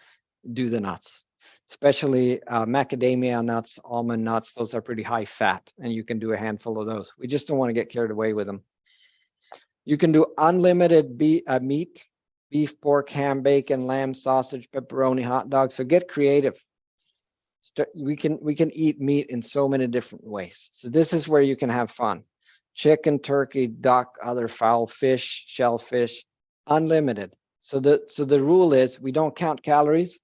do the nuts. Especially macadamia nuts, almond nuts, those are pretty high fat, and you can do a handful of those. We just don't want to get carried away with them. You can do unlimited meat, beef, pork, ham, bacon, lamb, sausage, pepperoni, hot dogs. So get creative. We can eat meat in so many different ways. So this is where you can have fun. Chicken, turkey, duck, other fowl, fish, shellfish, unlimited. So the rule is we don't count calories.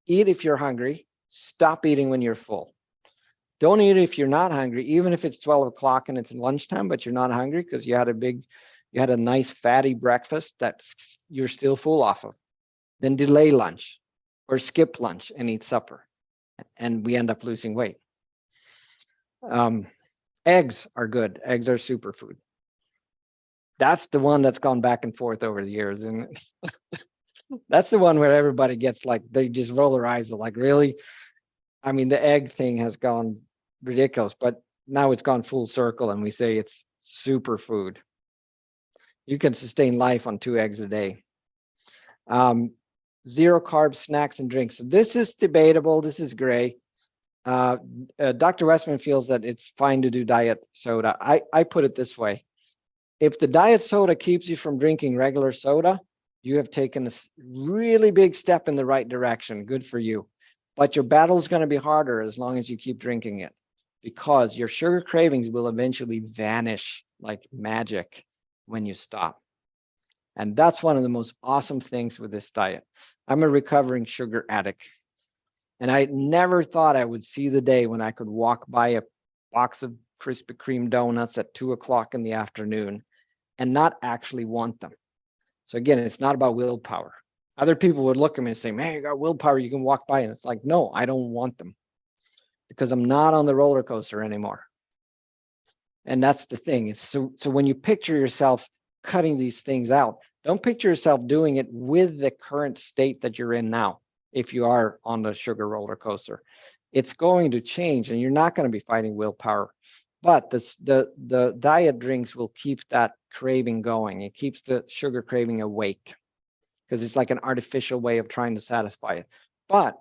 Eat if you're hungry. Stop eating when you're full. Don't eat if you're not hungry, even if it's 12 o'clock and it's lunchtime, but you're not hungry because you had a nice fatty breakfast that you're still full off of. Then delay lunch or skip lunch and eat supper. And we end up losing weight. Eggs are good. Eggs are superfood. That's the one that's gone back and forth over the years. And that's the one where everybody gets like, they just roll their eyes like, really? I mean, the egg thing has gone ridiculous, but now it's gone full circle and we say it's superfood. You can sustain life on 2 eggs a day. Zero carb snacks and drinks. So this is debatable. This is gray. Dr. Westman feels that it's fine to do diet soda. I put it this way. If the diet soda keeps you from drinking regular soda, you have taken a really big step in the right direction. Good for you. But your battle is going to be harder as long as you keep drinking it, because your sugar cravings will eventually vanish like magic when you stop. And that's one of the most awesome things with this diet. I'm a recovering sugar addict. And I never thought I would see the day when I could walk by a box of Krispy Kreme donuts at 2 o'clock in the afternoon and not actually want them. So again, it's not about willpower. Other people would look at me and say, man, you got willpower, you can walk by. And it's like, no, I don't want them because I'm not on the roller coaster anymore. And that's the thing. Is so when you picture yourself cutting these things out, don't picture yourself doing it with the current state that you're in now. If you are on the sugar roller coaster, it's going to change and you're not going to be fighting willpower. But the diet drinks will keep that craving going. It keeps the sugar craving awake because it's like an artificial way of trying to satisfy it. But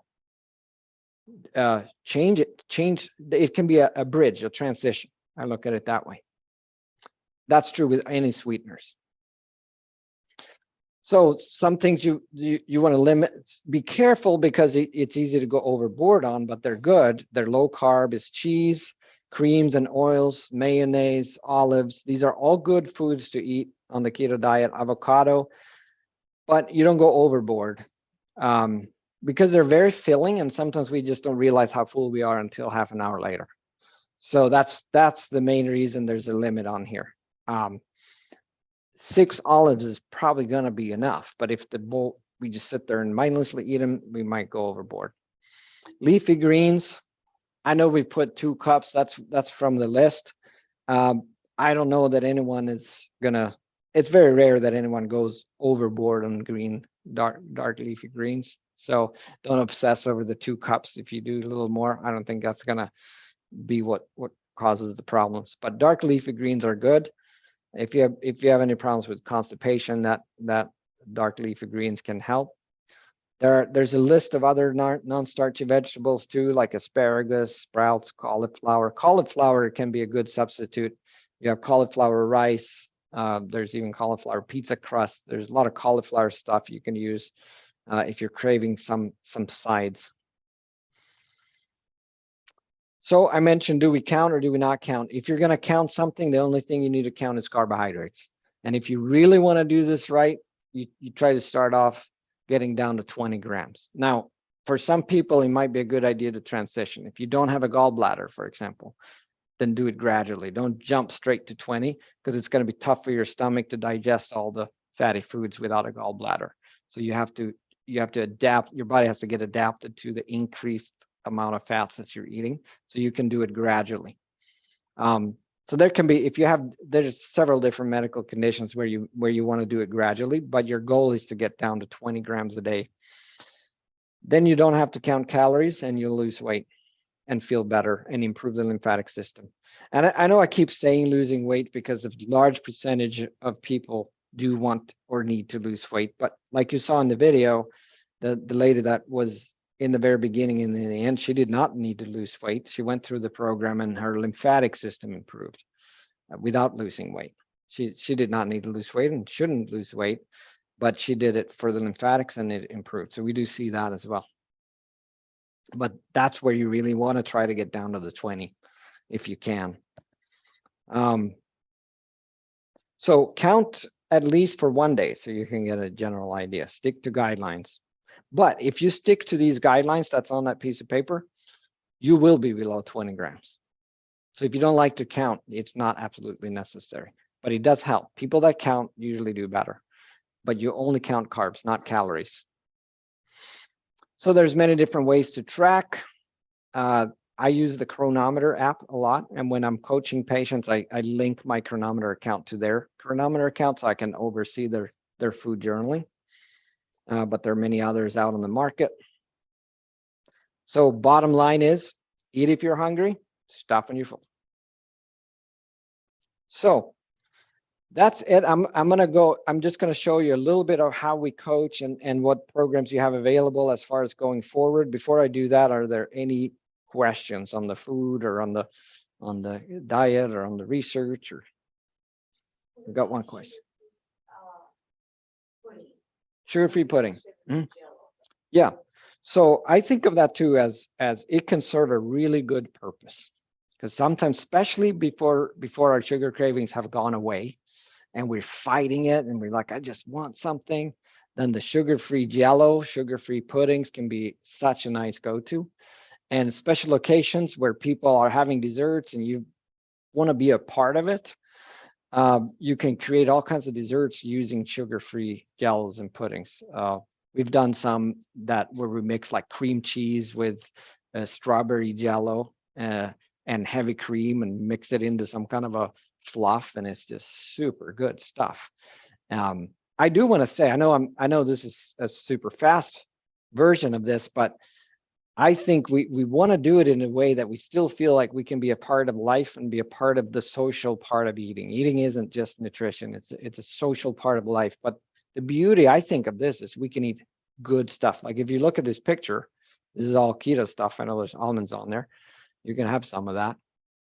change it can be a bridge, a transition. I look at it that way. That's true with any sweeteners. So some things you want to limit, be careful because it's easy to go overboard on, but they're good. They're low carb, is cheese, creams and oils, mayonnaise, olives. These are all good foods to eat on the keto diet, avocado, but you don't go overboard because they're very filling and sometimes we just don't realize how full we are until half an hour later. So that's the main reason there's a limit on here. 6 olives is probably going to be enough, but if we just sit there and mindlessly eat them, we might go overboard. Leafy greens, I know we put 2 cups. That's from the list. I don't know that anyone is gonna. It's very rare that anyone goes overboard on green, dark leafy greens. So don't obsess over the 2 cups. If you do a little more, I don't think that's gonna be what causes the problems. But dark leafy greens are good. If you have any problems with constipation, that dark leafy greens can help. There's a list of other non-starchy vegetables too, like asparagus, sprouts, cauliflower. Cauliflower can be a good substitute. You have cauliflower rice. There's even cauliflower pizza crust. There's a lot of cauliflower stuff you can use if you're craving some sides. So I mentioned, do we count or do we not count? If you're going to count something, the only thing you need to count is carbohydrates. And if you really want to do this right, you try to start off getting down to 20 grams. Now, for some people, it might be a good idea to transition. If you don't have a gallbladder, for example, then do it gradually. Don't jump straight to 20 because it's going to be tough for your stomach to digest all the fatty foods without a gallbladder. So you have to adapt. Your body has to get adapted to the increased amount of fats that you're eating. So you can do it gradually. So there can be, there's several different medical conditions where you want to do it gradually, but your goal is to get down to 20 grams a day. Then you don't have to count calories and you'll lose weight and feel better and improve the lymphatic system. And I know I keep saying losing weight because a large percentage of people do want or need to lose weight. But like you saw in the video, the lady that was in the very beginning and in the end, she did not need to lose weight. She went through the program and her lymphatic system improved without losing weight. She did not need to lose weight and shouldn't lose weight, but she did it for the lymphatics and it improved. So we do see that as well. But that's where you really want to try to get down to the 20 if you can. So count at least for 1 day so you can get a general idea. Stick to guidelines. But if you stick to these guidelines that's on that piece of paper, you will be below 20 grams. So if you don't like to count, it's not absolutely necessary, but it does help. People that count usually do better, but you only count carbs, not calories. So there's many different ways to track. I use the Chronometer app a lot. And when I'm coaching patients, I link my Chronometer account to their Chronometer account so I can oversee their food journaling. But there are many others out on the market. So bottom line is, eat if you're hungry, stop when you're full. So that's it. I'm just going to show you a little bit of how we coach and what programs you have available as far as going forward. Before I do that, are there any questions on the food or on the diet or on the research? Or I've got one question. Sugar-free pudding. Yeah. So I think of that too as it can serve a really good purpose, because sometimes, especially before our sugar cravings have gone away and we're fighting it and we're like, I just want something, then the sugar-free Jell-O, sugar-free puddings can be such a nice go-to. And special occasions where people are having desserts and you want to be a part of it, you can create all kinds of desserts using sugar-free Jellos and puddings. We've done some where we mix like cream cheese with strawberry Jell-O and heavy cream and mix it into some kind of a fluff, and it's just super good stuff. I do want to say, I know this is a super fast version of this, but I think we want to do it in a way that we still feel like we can be a part of life and be a part of the social part of eating. Eating isn't just nutrition, it's a social part of life. But the beauty, I think, of this is we can eat good stuff. Like if you look at this picture, this is all keto stuff. I know there's almonds on there. You can have some of that.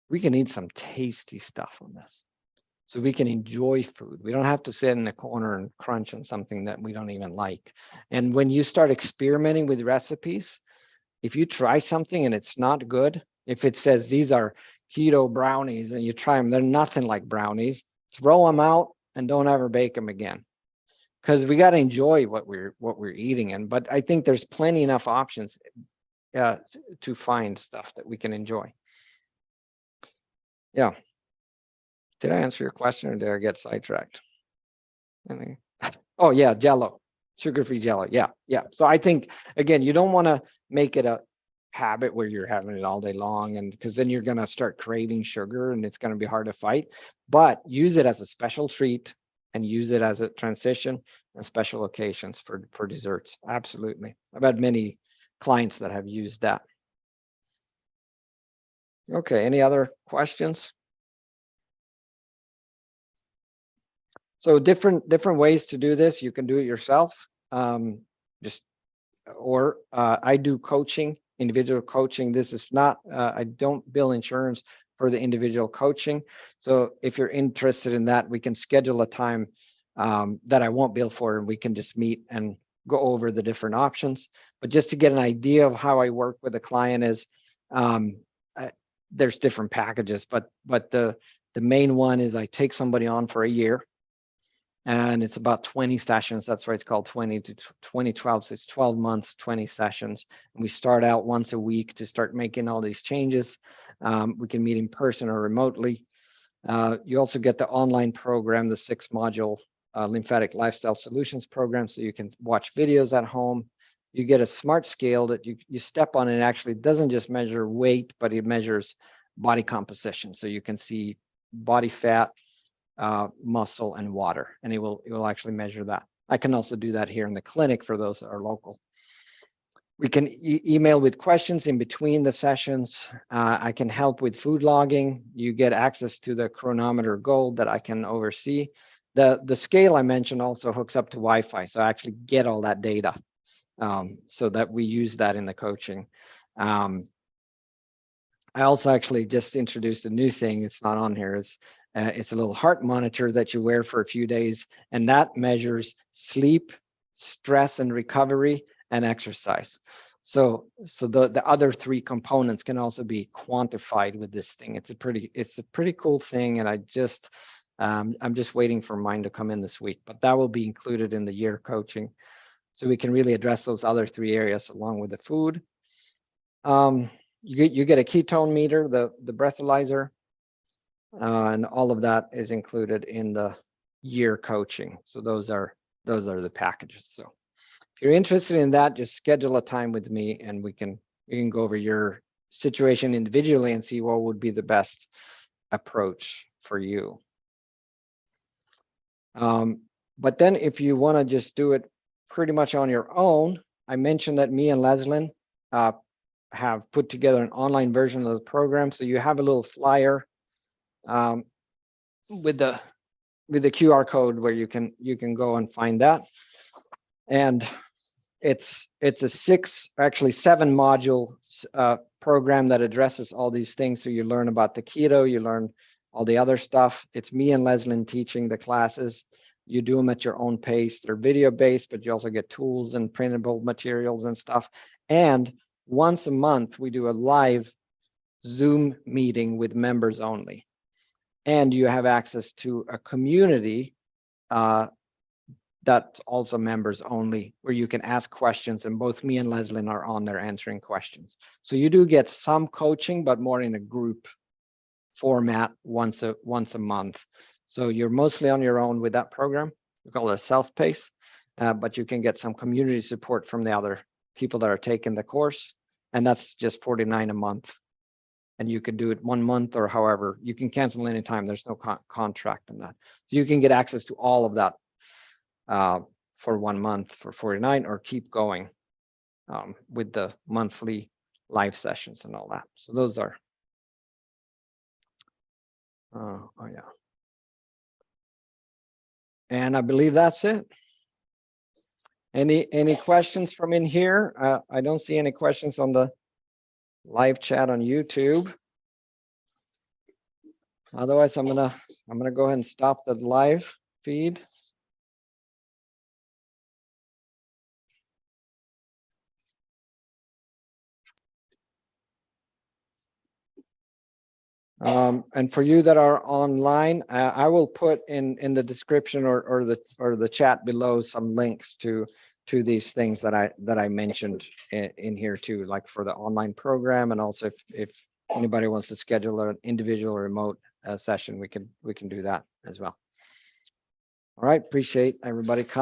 We can eat some tasty stuff on this. So we can enjoy food. We don't have to sit in a corner and crunch on something that we don't even like. And when you start experimenting with recipes, if you try something and it's not good, if it says these are keto brownies and you try them, they're nothing like brownies, throw them out and don't ever bake them again. Because we got to enjoy what we're eating. But I think there's plenty enough options to find stuff that we can enjoy. Yeah. Did I answer your question or did I get sidetracked? Oh yeah, Jell-O, sugar-free Jell-O. Yeah. So I think, again, you don't want to make it a habit where you're having it all day long, and because then you're going to start craving sugar and it's going to be hard to fight. But use it as a special treat and use it as a transition and special occasions for desserts. Absolutely. I've had many clients that have used that. Okay, any other questions? So different ways to do this. You can do it yourself. I do coaching, individual coaching. This is not, I don't bill insurance for the individual coaching. So if you're interested in that, we can schedule a time that I won't bill for, and we can just meet and go over the different options. But just to get an idea of how I work with a client is, there's different packages, but the main one is I take somebody on for a year, and it's about 20 sessions. That's why it's called 20 to 2012. So it's 12 months, 20 sessions. And we start out once a week to start making all these changes. We can meet in person or remotely. You also get the online program, the 6-module lymphatic lifestyle solutions program. So you can watch videos at home. You get a smart scale that you step on, and it actually doesn't just measure weight, but it measures body composition. So you can see body fat, muscle, and water, and it will actually measure that. I can also do that here in the clinic for those that are local. We can email with questions in between the sessions. I can help with food logging. You get access to the chronometer Gold that I can oversee. The scale I mentioned also hooks up to Wi-Fi, so I actually get all that data, so that we use that in the coaching. I also actually just introduced a new thing. It's not on here. It's a little heart monitor that you wear for a few days, and that measures sleep, stress and recovery, and exercise. So the other 3 components can also be quantified with this thing. It's a pretty cool thing, and I'm just waiting for mine to come in this week, but that will be included in the year coaching. So we can really address those other 3 areas along with the food. You get a ketone meter, the breathalyzer, and all of that is included in the year coaching. So those are the packages. So if you're interested in that, just schedule a time with me, and we can go over your situation individually and see what would be the best approach for you. But then if you want to just do it pretty much on your own, I mentioned that me and Leslyn have put together an online version of the program. So you have a little flyer with the QR code where you can go and find that. And it's a 7 module program that addresses all these things. So you learn about the keto, you learn all the other stuff. It's me and Leslyn teaching the classes. You do them at your own pace. They're video based, but you also get tools and printable materials and stuff. And once a month, we do a live Zoom meeting with members only. And you have access to a community that's also members only, where you can ask questions, and both me and Leslyn are on there answering questions. So you do get some coaching, but more in a group format once a month. So you're mostly on your own with that program. We call it a self-pace, but you can get some community support from the other people that are taking the course, and that's just $49 a month. And you can do it 1 month, or however, you can cancel anytime. There's no contract on that. So you can get access to all of that for 1 month for $49, or keep going with the monthly live sessions and all that. So those are, oh yeah. And I believe that's it. Any questions from in here? I don't see any questions on the live chat on YouTube. Otherwise, I'm gonna go ahead and stop the live feed. And for you that are online, I will put in the description or the chat below some links to these things that I mentioned in here too, like for the online program, and also if anybody wants to schedule an individual remote session, we can do that as well. All right, appreciate everybody coming.